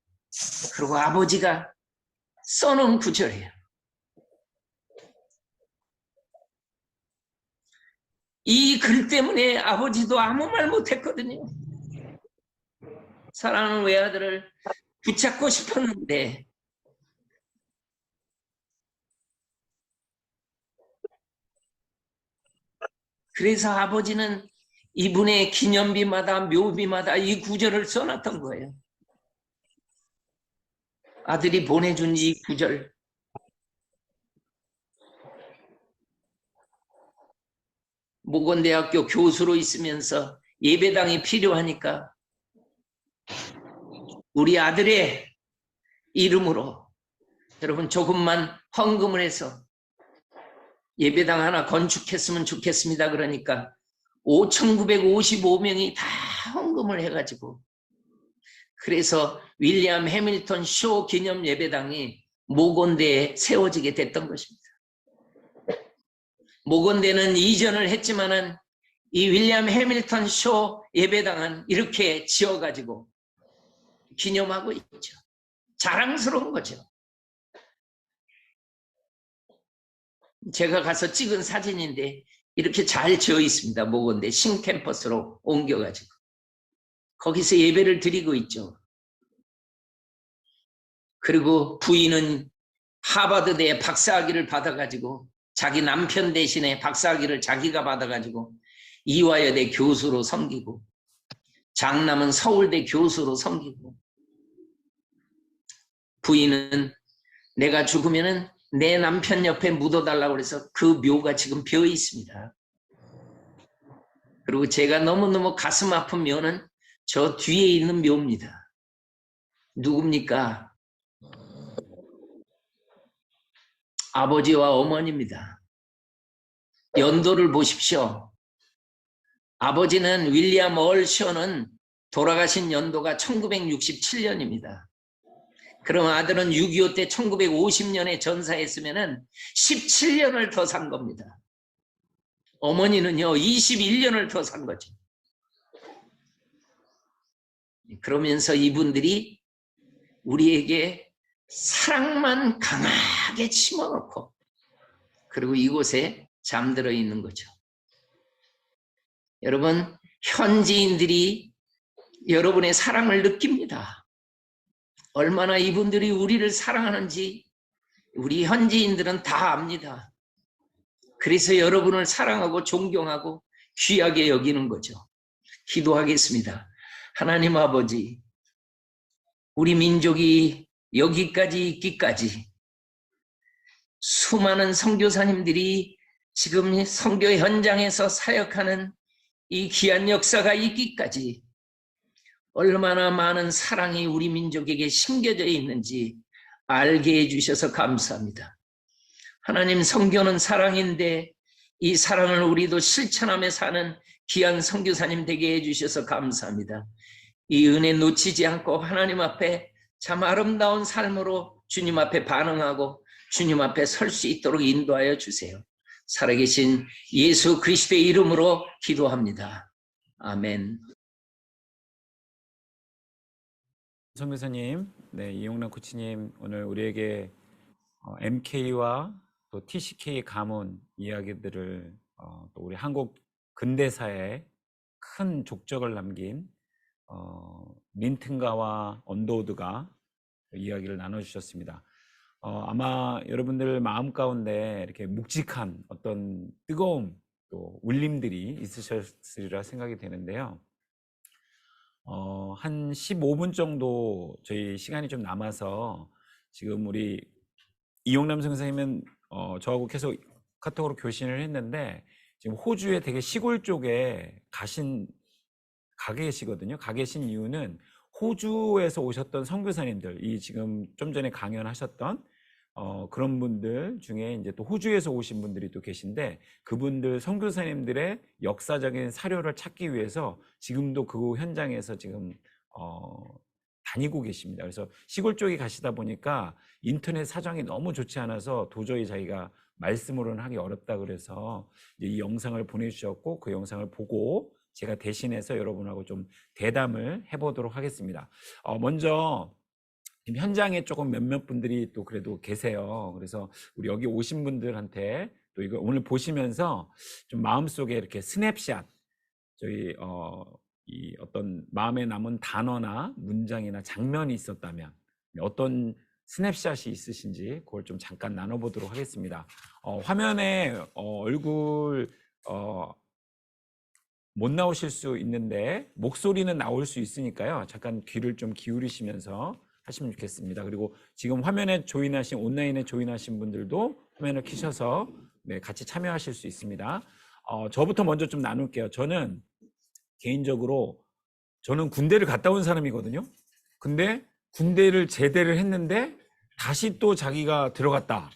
그리고 아버지가 써놓은 구절이에요. 이 글 때문에 아버지도 아무 말 못했거든요. 사랑하는 외아들을 붙잡고 싶었는데 그래서 아버지는 이분의 기념비마다 묘비마다 이 구절을 써놨던 거예요. 아들이 보내준 이 구절. 모건대학교 교수로 있으면서 예배당이 필요하니까 우리 아들의 이름으로 여러분 조금만 헌금을 해서 예배당 하나 건축했으면 좋겠습니다. 그러니까 5,955명이 다 헌금을 해가지고 그래서 윌리엄 해밀턴 쇼 기념 예배당이 모건대에 세워지게 됐던 것입니다. 모건대는 이전을 했지만은 이 윌리엄 해밀턴 쇼 예배당은 이렇게 지어가지고 기념하고 있죠. 자랑스러운 거죠. 제가 가서 찍은 사진인데 이렇게 잘 지어 있습니다. 모건대 신캠퍼스로 옮겨가지고 거기서 예배를 드리고 있죠. 그리고 부인은 하버드대 박사학위를 받아가지고 자기 남편 대신에 박사학위를 자기가 받아가지고 이화여대 교수로 섬기고 장남은 서울대 교수로 섬기고 부인은 내가 죽으면은 내 남편 옆에 묻어달라고 해서 그 묘가 지금 비어 있습니다. 그리고 제가 너무너무 가슴 아픈 묘는 저 뒤에 있는 묘입니다. 누굽니까? 아버지와 어머니입니다. 연도를 보십시오. 아버지는 윌리엄 얼셔는 돌아가신 연도가 1967년입니다. 그럼 아들은 6.25 때 1950년에 전사했으면 17년을 더 산 겁니다. 어머니는요 21년을 더 산 거죠. 그러면서 이분들이 우리에게 사랑만 강하게 심어놓고 그리고 이곳에 잠들어 있는 거죠. 여러분 현지인들이 여러분의 사랑을 느낍니다. 얼마나 이분들이 우리를 사랑하는지 우리 현지인들은 다 압니다. 그래서 여러분을 사랑하고 존경하고 귀하게 여기는 거죠. 기도하겠습니다. 하나님 아버지, 우리 민족이 여기까지 있기까지 수많은 선교사님들이 지금 선교 현장에서 사역하는 이 귀한 역사가 있기까지 얼마나 많은 사랑이 우리 민족에게 심겨져 있는지 알게 해주셔서 감사합니다. 하나님, 선교는 사랑인데 이 사랑을 우리도 실천하며 사는 귀한 선교사님 되게 해주셔서 감사합니다. 이 은혜 놓치지 않고 하나님 앞에 참 아름다운 삶으로 주님 앞에 반응하고 주님 앞에 설 수 있도록 인도하여 주세요. 살아계신 예수 그리스도의 이름으로 기도합니다. 아멘. 선교사님, 네, 이용남 코치님 오늘 우리에게 MK와 또 TCK 가문 이야기들을 또 우리 한국 근대사에 큰 족적을 남긴 린튼가와 언더우드가 이야기를 나눠주셨습니다. 아마 여러분들 마음 가운데 이렇게 묵직한 어떤 뜨거움 또 울림들이 있으셨으리라 생각이 되는데요. 한 15분 정도 저희 시간이 좀 남아서 지금 우리 이용남 선생님은 저하고 계속 카톡으로 교신을 했는데 지금 호주의 되게 시골 쪽에 가 계시거든요. 가 계신 이유는 호주에서 오셨던 선교사님들, 이 지금 좀 전에 강연하셨던 그런 분들 중에 이제 또 호주에서 오신 분들이 또 계신데 그분들 선교사님들의 역사적인 사료를 찾기 위해서 지금도 그 현장에서 지금 다니고 계십니다. 그래서 시골 쪽에 가시다 보니까 인터넷 사정이 너무 좋지 않아서 도저히 자기가 말씀으로는 하기 어렵다 그래서 이 영상을 보내주셨고 그 영상을 보고 제가 대신해서 여러분하고 좀 대담을 해보도록 하겠습니다. 먼저 지금 현장에 조금 몇몇 분들이 또 그래도 계세요. 그래서 우리 여기 오신 분들한테 또 이거 오늘 보시면서 좀 마음속에 이렇게 스냅샷, 저희 이 어떤 마음에 남은 단어나 문장이나 장면이 있었다면 어떤 스냅샷이 있으신지 그걸 좀 잠깐 나눠보도록 하겠습니다. 화면에 얼굴 못 나오실 수 있는데 목소리는 나올 수 있으니까요. 잠깐 귀를 좀 기울이시면서 하시면 좋겠습니다. 그리고 지금 화면에 조인하신 온라인에 조인하신 분들도 화면을 켜셔서 네, 같이 참여하실 수 있습니다. 저부터 먼저 좀 나눌게요. 저는 개인적으로 저는 군대를 갔다 온 사람이거든요. 근데 군대를 제대를 했는데 다시 또 자기가 들어갔다.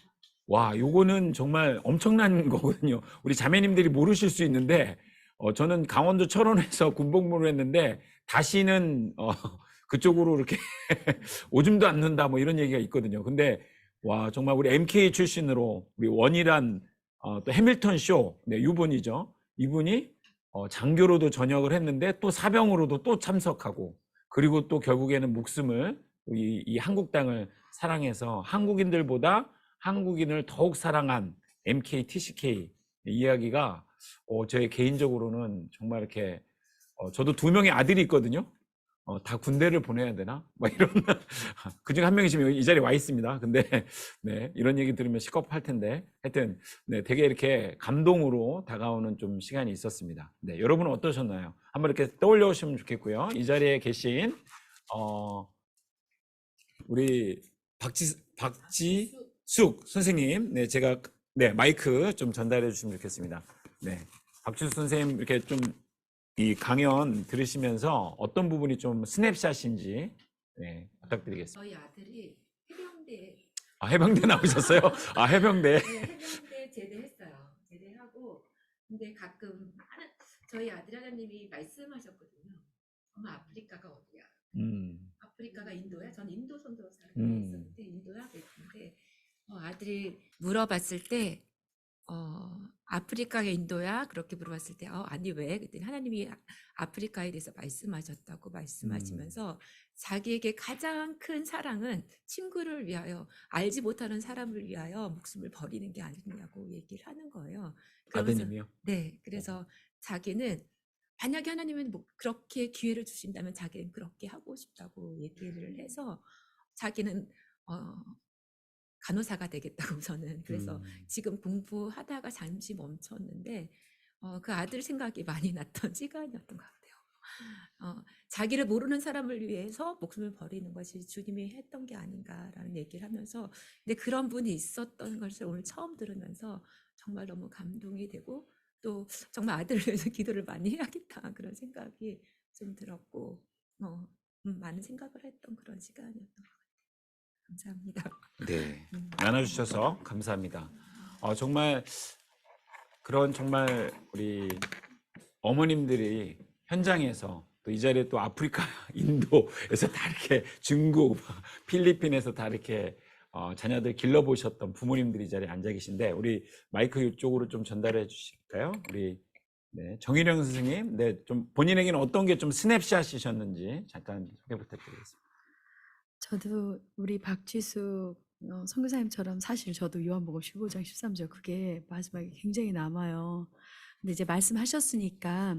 와, 요거는 정말 엄청난 거거든요. 우리 자매님들이 모르실 수 있는데 저는 강원도 철원에서 군복무를 했는데 다시는 그쪽으로 이렇게 오줌도 안 는다 뭐 이런 얘기가 있거든요. 근데 와, 정말 우리 MK 출신으로 우리 원이란 또 해밀턴 쇼, 네, 이분이죠. 이분이 장교로도 전역을 했는데 또 사병으로도 또 참석하고 그리고 또 결국에는 목숨을 이 한국 땅을 사랑해서 한국인들보다 한국인을 더욱 사랑한 MK, TCK 이야기가 제 개인적으로는 정말 이렇게 저도 2명의 아들이 있거든요. 다 군대를 보내야 되나? 막 이런 그중에 한 명이 지금 이 자리에 와 있습니다. 근데 네, 이런 얘기 들으면 시겁할 텐데 하여튼 네, 되게 이렇게 감동으로 다가오는 좀 시간이 있었습니다. 네, 여러분은 어떠셨나요? 한번 이렇게 떠올려 오시면 좋겠고요. 이 자리에 계신 우리 박지숙 선생님, 네, 제가 네, 마이크 좀 전달해 주시면 좋겠습니다. 네, 박지숙 선생님 이렇게 좀 이 강연 들으시면서 어떤 부분이 좀 스냅샷인지 네, 부탁드리겠습니다. 저희 아들이 해병대 해병대 나오셨어요? 해병대. 네, 해병대 제대했어요. 제대하고 근데 가끔 저희 아들 하나님이 말씀하셨거든요. 엄마 아프리카가 어디야? 아프리카가 인도야? 전 인도 선교사를 있었는데 인도야 그랬는데 아들이 물어봤을 때 아프리카가 인도야? 그렇게 물어봤을 때 아니 왜? 그랬더니 하나님이 아프리카에 대해서 말씀하셨다고 말씀하시면서 자기에게 가장 큰 사랑은 친구를 위하여 알지 못하는 사람을 위하여 목숨을 버리는 게 아니냐고 얘기를 하는 거예요. 그러면서 아드님이요? 네, 그래서 자기는 만약에 하나님은 뭐 그렇게 기회를 주신다면 자기는 그렇게 하고 싶다고 얘기를 해서 자기는 간호사가 되겠다고 우선은. 그래서 지금 공부하다가 잠시 멈췄는데 그 아들 생각이 많이 났던 시간이었던 것 같아요. 자기를 모르는 사람을 위해서 목숨을 버리는 것이 주님이 했던 게 아닌가라는 얘기를 하면서 근데 그런 분이 있었던 것을 오늘 처음 들으면서 정말 너무 감동이 되고 또 정말 아들을 위해서 기도를 많이 해야겠다 그런 생각이 좀 들었고 많은 생각을 했던 그런 시간이었던 것 같아요. 감사합니다. 네, 나눠주셔서 감사합니다. 정말 그런 정말 우리 어머님들이 현장에서 또 이 자리에 또 아프리카, 인도에서 다 이렇게 중국, 필리핀에서 다 이렇게 자녀들 길러보셨던 부모님들이 이 자리에 앉아 계신데 우리 마이크 이쪽으로 좀 전달해 주실까요? 우리 네, 정일영 선생님, 네, 좀 본인에게는 어떤 게 좀 스냅샷이셨는지 잠깐 소개 부탁드리겠습니다. 저도 우리 박지수 선교사님처럼 사실 저도 요한복음 15장 13절 그게 마지막에 굉장히 남아요. 근데 이제 말씀하셨으니까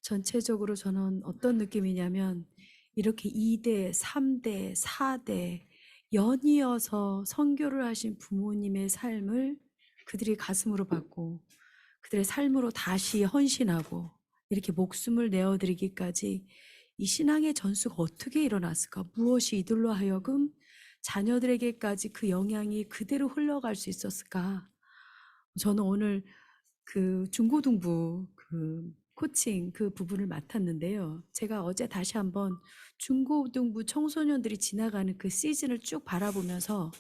전체적으로 저는 어떤 느낌이냐면 이렇게 2대, 3대, 4대 연이어서 선교를 하신 부모님의 삶을 그들이 가슴으로 받고 그들의 삶으로 다시 헌신하고 이렇게 목숨을 내어드리기까지 이 신앙의 전수가 어떻게 일어났을까? 무엇이 이들로 하여금 자녀들에게까지 그 영향이 그대로 흘러갈 수 있었을까? 저는 오늘 그 중고등부 그 코칭 그 부분을 맡았는데요. 제가 어제 다시 한번 중고등부 청소년들이 지나가는 그 시즌을 쭉 바라보면서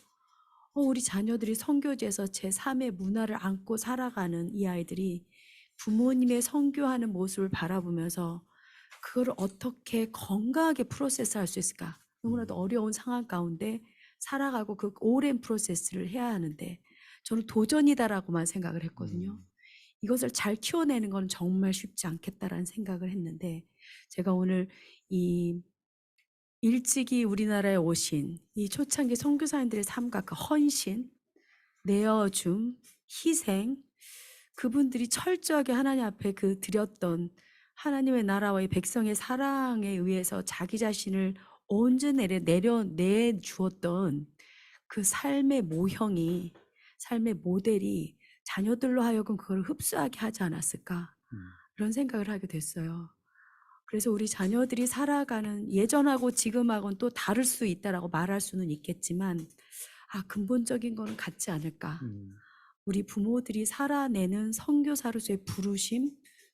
우리 자녀들이 선교지에서 제3의 문화를 안고 살아가는 이 아이들이 부모님의 선교하는 모습을 바라보면서 그걸 어떻게 건강하게 프로세스할 수 있을까? 너무나도 어려운 상황 가운데 살아가고 그 오랜 프로세스를 해야 하는데 저는 도전이다라고만 생각을 했거든요. 이것을 잘 키워내는 건 정말 쉽지 않겠다라는 생각을 했는데 제가 오늘 이 일찍이 우리나라에 오신 이 초창기 선교사님들의 삶과 그 헌신, 내어줌, 희생, 그분들이 철저하게 하나님 앞에 그 드렸던 하나님의 나라와 이 백성의 사랑에 의해서 자기 자신을 온전히 내주었던 그 삶의 모형이, 삶의 모델이 자녀들로 하여금 그걸 흡수하게 하지 않았을까 그런 생각을 하게 됐어요. 그래서 우리 자녀들이 살아가는 예전하고 지금하고는 또 다를 수 있다라고 말할 수는 있겠지만 근본적인 거는 같지 않을까. 우리 부모들이 살아내는 선교사로서의 부르심,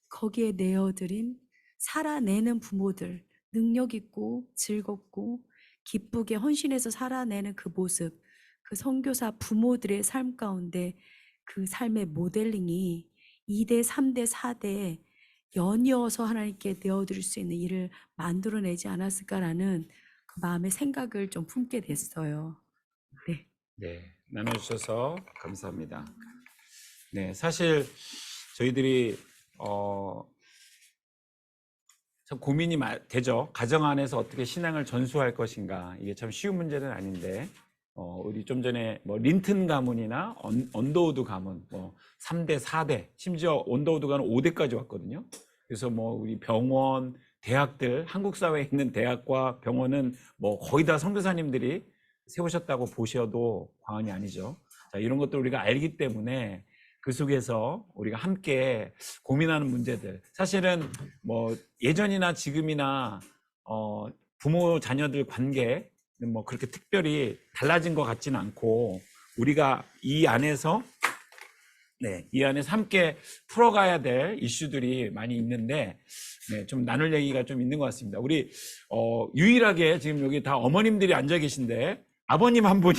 거기에 내어드림, 살아내는 부모들, 능력 있고 즐겁고 기쁘게 헌신해서 살아내는 그 모습, 그 선교사 부모들의 삶 가운데 그 삶의 모델링이 2대, 3대, 4대에 연이어서 하나님께 내어드릴 수 있는 일을 만들어내지 않았을까라는 그 마음의 생각을 좀 품게 됐어요. 네. 네, 나눠주셔서 감사합니다. 네, 사실 저희들이 참 고민이 되죠. 가정 안에서 어떻게 신앙을 전수할 것인가. 이게 참 쉬운 문제는 아닌데 우리 좀 전에 뭐 린튼 가문이나 언더우드 가문, 뭐 3대, 4대, 심지어 언더우드 가문 5대까지 왔거든요. 그래서 뭐 우리 병원, 대학들, 한국 사회에 있는 대학과 병원은 뭐 거의 다 선교사님들이 세우셨다고 보셔도 과언이 아니죠. 자, 이런 것들 우리가 알기 때문에 그 속에서 우리가 함께 고민하는 문제들, 사실은 뭐 예전이나 지금이나 부모 자녀들 관계 뭐 그렇게 특별히 달라진 것 같지는 않고 우리가 이 안에서 함께 풀어가야 될 이슈들이 많이 있는데 좀 나눌 얘기가 좀 있는 것 같습니다. 우리 유일하게 지금 여기 다 어머님들이 앉아 계신데 아버님 한 분이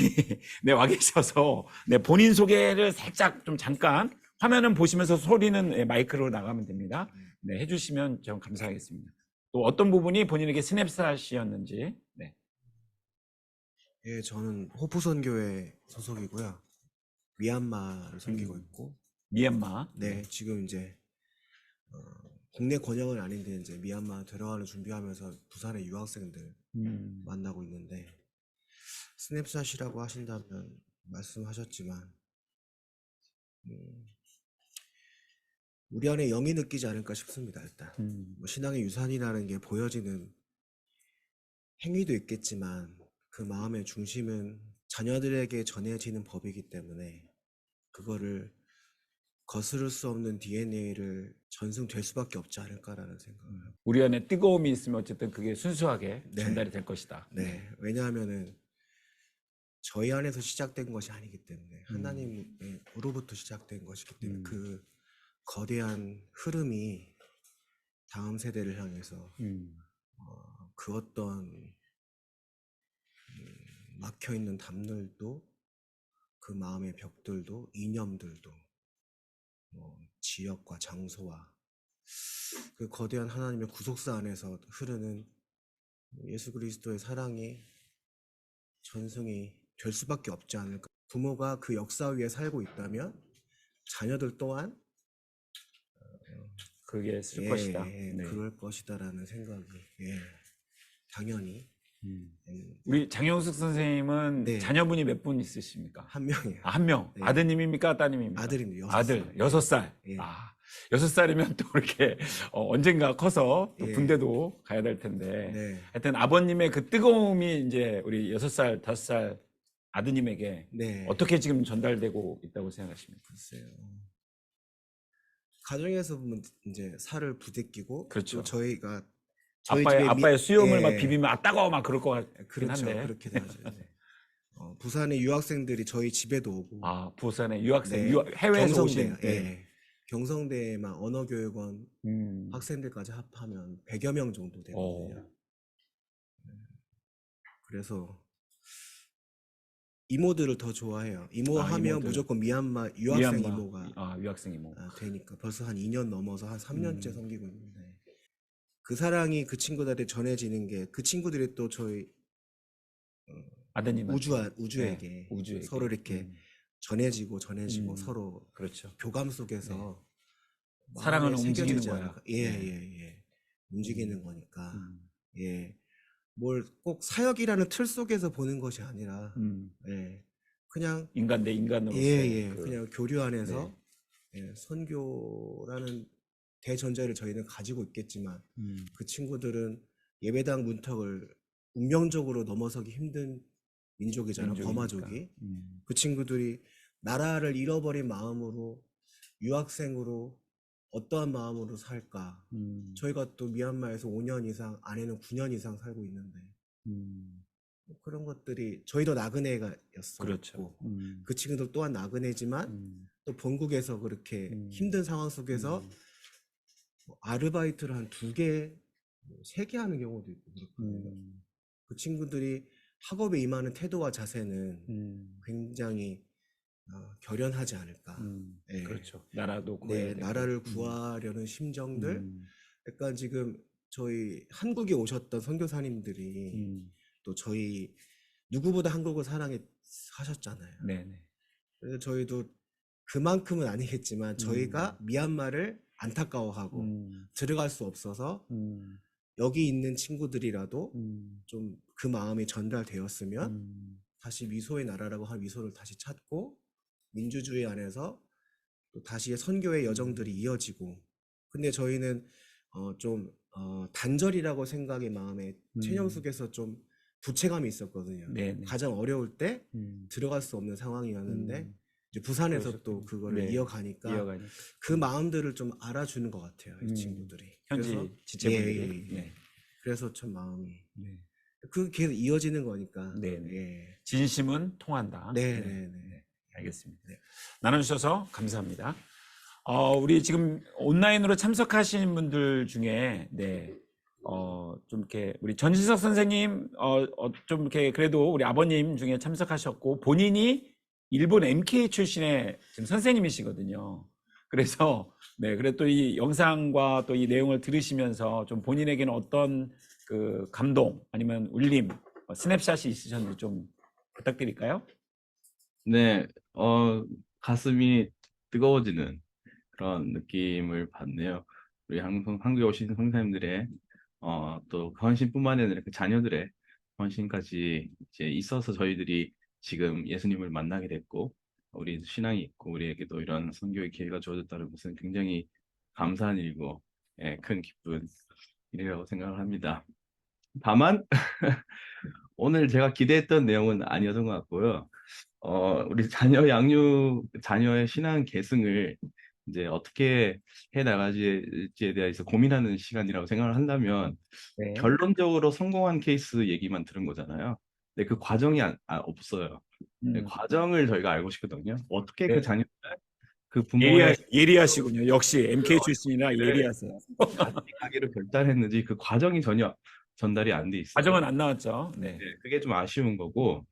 와 계셔서 본인 소개를 살짝 좀 잠깐 화면은 보시면서 소리는 마이크로 나가면 됩니다. 해주시면 좀 감사하겠습니다. 또 어떤 부분이 본인에게 스냅샷이었는지. 예, 저는 호프선교회 소속이고요. 미얀마를 섬기고 있고, 미얀마. 네, 지금 이제 국내 권역은 아닌데 이제 미얀마 들어가는 준비하면서 부산의 유학생들 만나고 있는데 스냅샷이라고 하신다면 말씀하셨지만 우리 안에 영이 느끼지 않을까 싶습니다. 일단 뭐 신앙의 유산이라는 게 보여지는 행위도 있겠지만 그 마음의 중심은 자녀들에게 전해지는 법이기 때문에 그거를 거스를 수 없는 DNA를 전승될 수밖에 없지 않을까라는 생각을 합니다. 우리 안에 뜨거움이 있으면 어쨌든 그게 순수하게 네. 전달이 될 것이다. 네, 왜냐하면은 저희 안에서 시작된 것이 아니기 때문에 하나님으로부터 시작된 것이기 때문에 그 거대한 흐름이 다음 세대를 향해서 그 어떤 막혀 있는 담들도 그 마음의 벽들도 이념들도 지역과 장소와 그 거대한 하나님의 구속사 안에서 흐르는 예수 그리스도의 사랑이 전승이 될 수밖에 없지 않을까. 부모가 그 역사 위에 살고 있다면 자녀들 또한 그게 쓸 것이다. 네. 그럴 것이다라는 생각이 당연히 우리 장영숙 선생님은 네. 자녀분이 몇 분 있으십니까? 한 명이에요. 아, 한 명. 네. 아드님입니까? 따님입니까? 아들입니다. 6살. 아들, 6살. 예. 아, 6살이면 또 이렇게 언젠가 커서 또 예. 군대도 가야 될 텐데. 네. 하여튼 아버님의 그 뜨거움이 이제 우리 6살, 5살 아드님에게 네. 어떻게 지금 전달되고 있다고 생각하십니까? 글쎄요. 가정에서 보면 이제 살을 부대끼고 그렇죠. 또 저희 아빠의 수염을 막 예. 비비면 아 따가워 막 그럴 것 같긴 그렇죠. 한데. 그렇게 되죠. 이제. 부산의 유학생들이 저희 집에도 오고 아, 부산의 유학생, 네. 해외에서 경성대, 오신. 네. 경성대에만 언어교육원 학생들까지 합하면 100여 명 정도 되거든요. 그래서 이모들을 더 좋아해요. 이모 하면 이모들. 무조건 미얀마 유학생 미얀마. 이모가 유학생 이모. 되니까 벌써 한 2년 넘어서 한 3년째 섬기고 있는데 그 사랑이 그 친구들한테 전해지는 게 그 친구들이 또 저희 아드님 우주에게 네, 우주에게. 서로 이렇게 전해지고 서로 그렇죠. 교감 속에서 사랑은 마음에 움직이는 새겨지지 거야. 않을까. 움직이는 거니까. 음. 뭘 꼭 사역이라는 틀 속에서 보는 것이 아니라 그냥 인간 대 인간으로서 그냥 교류 안에서 선교라는 대전제를 저희는 가지고 있겠지만 그 친구들은 예배당 문턱을 운명적으로 넘어서기 힘든 민족이잖아요. 버마족이. 그 친구들이 나라를 잃어버린 마음으로 유학생으로 어떠한 마음으로 살까? 저희가 또 미얀마에서 5년 이상, 아내는 9년 이상 살고 있는데 그런 것들이 저희도 나그네였었고 그렇죠. 그 친구들 또한 나그네지만 또 본국에서 그렇게 힘든 상황 속에서 아르바이트를 한 2개, 3개 하는 경우도 있고 그렇거든요. 그 친구들이 학업에 임하는 태도와 자세는 굉장히 결연하지 않을까. 그렇죠. 나라도 구해야 되고. 나라를 구하려는 심정들. 약간 지금 저희 한국에 오셨던 선교사님들이 또 저희 누구보다 한국을 사랑하셨잖아요. 네네. 그래서 저희도 그만큼은 아니겠지만 저희가 미얀마를 안타까워하고 들어갈 수 없어서 여기 있는 친구들이라도 좀 그 마음이 전달되었으면 다시 미소의 나라라고 한 미소를 다시 찾고 민주주의 안에서 또 다시 선교의 여정들이 이어지고. 근데 저희는 좀 단절이라고 생각의 마음에 체념 속에서 좀 부채감이 있었거든요. 네네. 가장 어려울 때 들어갈 수 없는 상황이었는데 이제 부산에서 또 그거를 이어가니까 그 마음들을 좀 알아주는 것 같아요. 이 친구들이. 현지 그래서 지체분들이. 그래서 참 마음이 그게 계속 이어지는 거니까. 진심은 통한다. 알겠습니다. 나눠주셔서 감사합니다. 우리 지금 온라인으로 참석하신 분들 중에 좀 이렇게 우리 전지석 선생님 좀 이렇게 그래도 우리 아버님 중에 참석하셨고 본인이 일본 MK 출신의 지금 선생님이시거든요. 그래서 그래 또 이 영상과 또 이 내용을 들으시면서 좀 본인에게는 어떤 그 감동 아니면 울림, 스냅샷이 있으셨는지 좀 부탁드릴까요? 네, 가슴이 뜨거워지는 그런 느낌을 받네요. 우리 한국에 오신 선생님들의 또 헌신뿐만 아니라 그 자녀들의 헌신까지 이제 있어서 저희들이 지금 예수님을 만나게 됐고 우리 신앙이 있고 우리에게도 이런 선교의 기회가 주어졌다는 것은 굉장히 감사한 일이고 큰 기쁜 일이라고 생각을 합니다. 다만 오늘 제가 기대했던 내용은 아니었던 것 같고요. 우리 자녀의 신앙 계승을 이제 어떻게 해 나가지에 대해서 고민하는 시간이라고 생각을 한다면 결론적으로 성공한 케이스 얘기만 들은 거잖아요. 근데 그 과정이 없어요. 과정을 저희가 알고 싶거든요. 어떻게 그 자녀들, 그 부모의 예리하시군요. 역시 MK 출신이라 예리하세요. 가기를 결단했는지 그 과정이 전혀 전달이 안 돼 있어요. 과정은 안 나왔죠. 네. 네, 그게 좀 아쉬운 거고,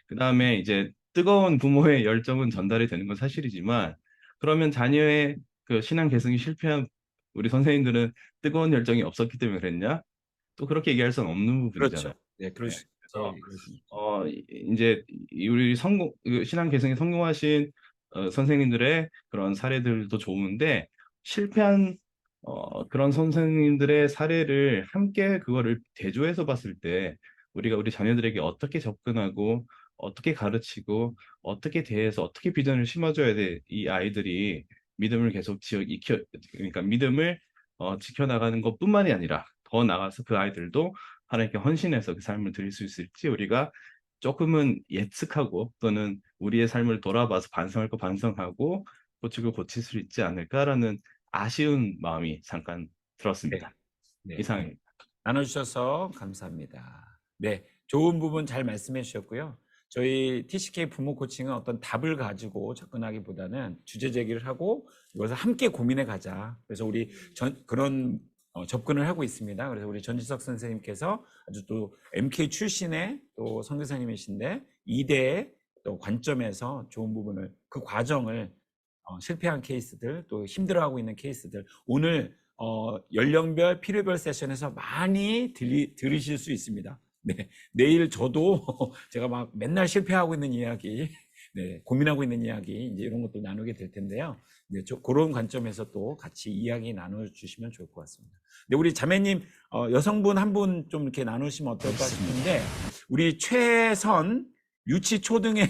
그 다음에 이제 뜨거운 부모의 열정은 전달이 되는 건 사실이지만, 그러면 자녀의 그 신앙 개성이 실패한 우리 선생님들은 뜨거운 열정이 없었기 때문에 그랬냐? 또 그렇게 얘기할 수는 없는 부분이잖아요. 그렇죠. 네, 그럴 네, 수 그래서 그럴 수 있죠. 이제 우리 신앙 개성이 성공하신 선생님들의 그런 사례들도 좋은데, 실패한 그런 선생님들의 사례를 함께 그거를 대조해서 봤을 때 우리가 우리 자녀들에게 어떻게 접근하고 어떻게 가르치고 어떻게 대해서 어떻게 비전을 심어줘야 돼, 이 아이들이 믿음을 계속 그러니까 믿음을 지켜나가는 것뿐만이 아니라 더 나아가서 그 아이들도 하나님께 헌신해서 그 삶을 드릴 수 있을지 우리가 조금은 예측하고 또는 우리의 삶을 돌아봐서 반성할 거 반성하고 고칠 거 고칠 수 있지 않을까라는 아쉬운 마음이 잠깐 들었습니다. 네. 이상입니다. 나눠주셔서 감사합니다. 네, 좋은 부분 잘 말씀해 주셨고요. 저희 TCK 부모 코칭은 어떤 답을 가지고 접근하기보다는 주제 제기를 하고 이것을 함께 고민해 가자. 그래서 우리 그런 접근을 하고 있습니다. 그래서 우리 전지석 선생님께서 아주 또 MK 출신의 또 선교사님이신데 2대의 또 관점에서 좋은 부분을, 그 과정을 실패한 케이스들, 또 힘들어하고 있는 케이스들, 오늘 연령별 필요별 세션에서 많이 들으실 수 있습니다. 네, 내일 저도 제가 막 맨날 실패하고 있는 이야기, 네, 고민하고 있는 이야기, 이제 이런 것도 나누게 될 텐데요. 네, 그런 관점에서 또 같이 이야기 나눠주시면 좋을 것 같습니다. 네, 우리 자매님, 여성분 한 분 좀 이렇게 나누시면 어떨까 싶은데, 우리 최선 유치 초등에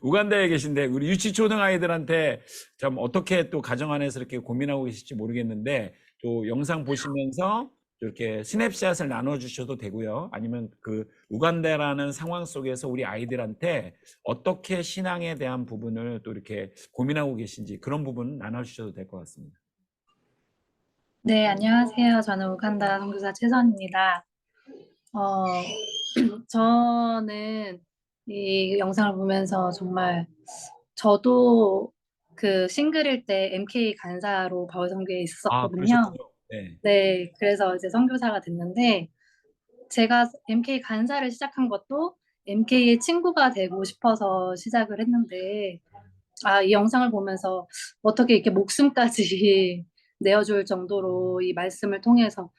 우간다에 계신데 우리 유치 초등 아이들한테 참 어떻게 또 가정 안에서 이렇게 고민하고 계실지 모르겠는데, 또 영상 보시면서 이렇게 스냅샷을 나눠 주셔도 되고요. 아니면 그 우간다라는 상황 속에서 우리 아이들한테 어떻게 신앙에 대한 부분을 또 이렇게 고민하고 계신지 그런 부분 나눠 주셔도 될 것 같습니다. 네, 안녕하세요. 저는 우간다 선교사 최선입니다. 저는 이 영상을 보면서 정말 저도 그 싱글일 때 MK 간사로 바울선교회에 있었거든요. 그러셨군요. 네. 네, 그래서 이제 선교사가 됐는데 제가 MK 간사를 시작한 것도 MK의 친구가 되고 싶어서 시작을 했는데 이 영상을 보면서 어떻게 이렇게 목숨까지 내어줄 정도로 이 말씀을 통해서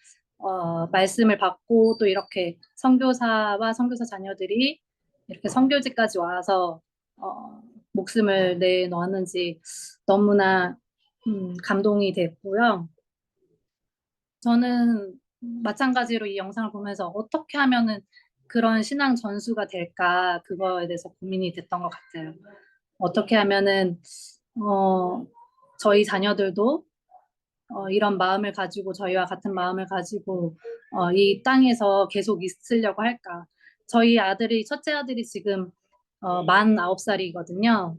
말씀을 받고 또 이렇게 선교사와 선교사 자녀들이 이렇게 선교지까지 와서 목숨을 내놓았는지 너무나 감동이 됐고요. 저는 마찬가지로 이 영상을 보면서 어떻게 하면은 그런 신앙 전수가 될까, 그거에 대해서 고민이 됐던 것 같아요. 어떻게 하면은 저희 자녀들도 이런 마음을 가지고, 저희와 같은 마음을 가지고 이 땅에서 계속 있으려고 할까. 저희 아들이, 첫째 아들이 지금 만 9살이거든요.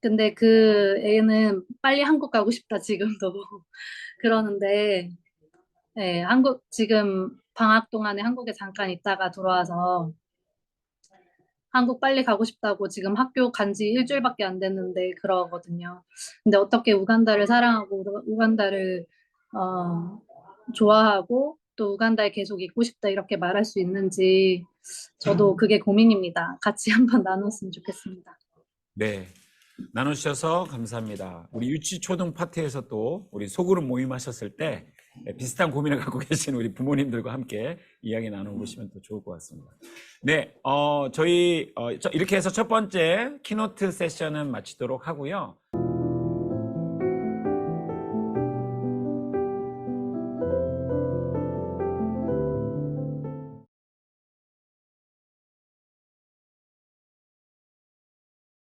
근데 그 애는 빨리 한국 가고 싶다 지금도 그러는데, 네, 지금 방학 동안에 한국에 잠깐 있다가 들어와서 한국 빨리 가고 싶다고 지금 학교 간지 일주일밖에 안 됐는데 그러거든요. 근데 어떻게 우간다를 사랑하고 우간다를 좋아하고 또 우간다에 계속 있고 싶다 이렇게 말할 수 있는지 저도 그게 고민입니다. 같이 한번 나눴으면 좋겠습니다. 네, 나눠주셔서 감사합니다. 우리 유치 초등 파트에서 또 우리 소그룹 모임하셨을 때 비슷한 고민을 갖고 계신 우리 부모님들과 함께 이야기 나눠보시면 또 좋을 것 같습니다. 네, 저희 이렇게 해서 첫 번째 키노트 세션은 마치도록 하고요.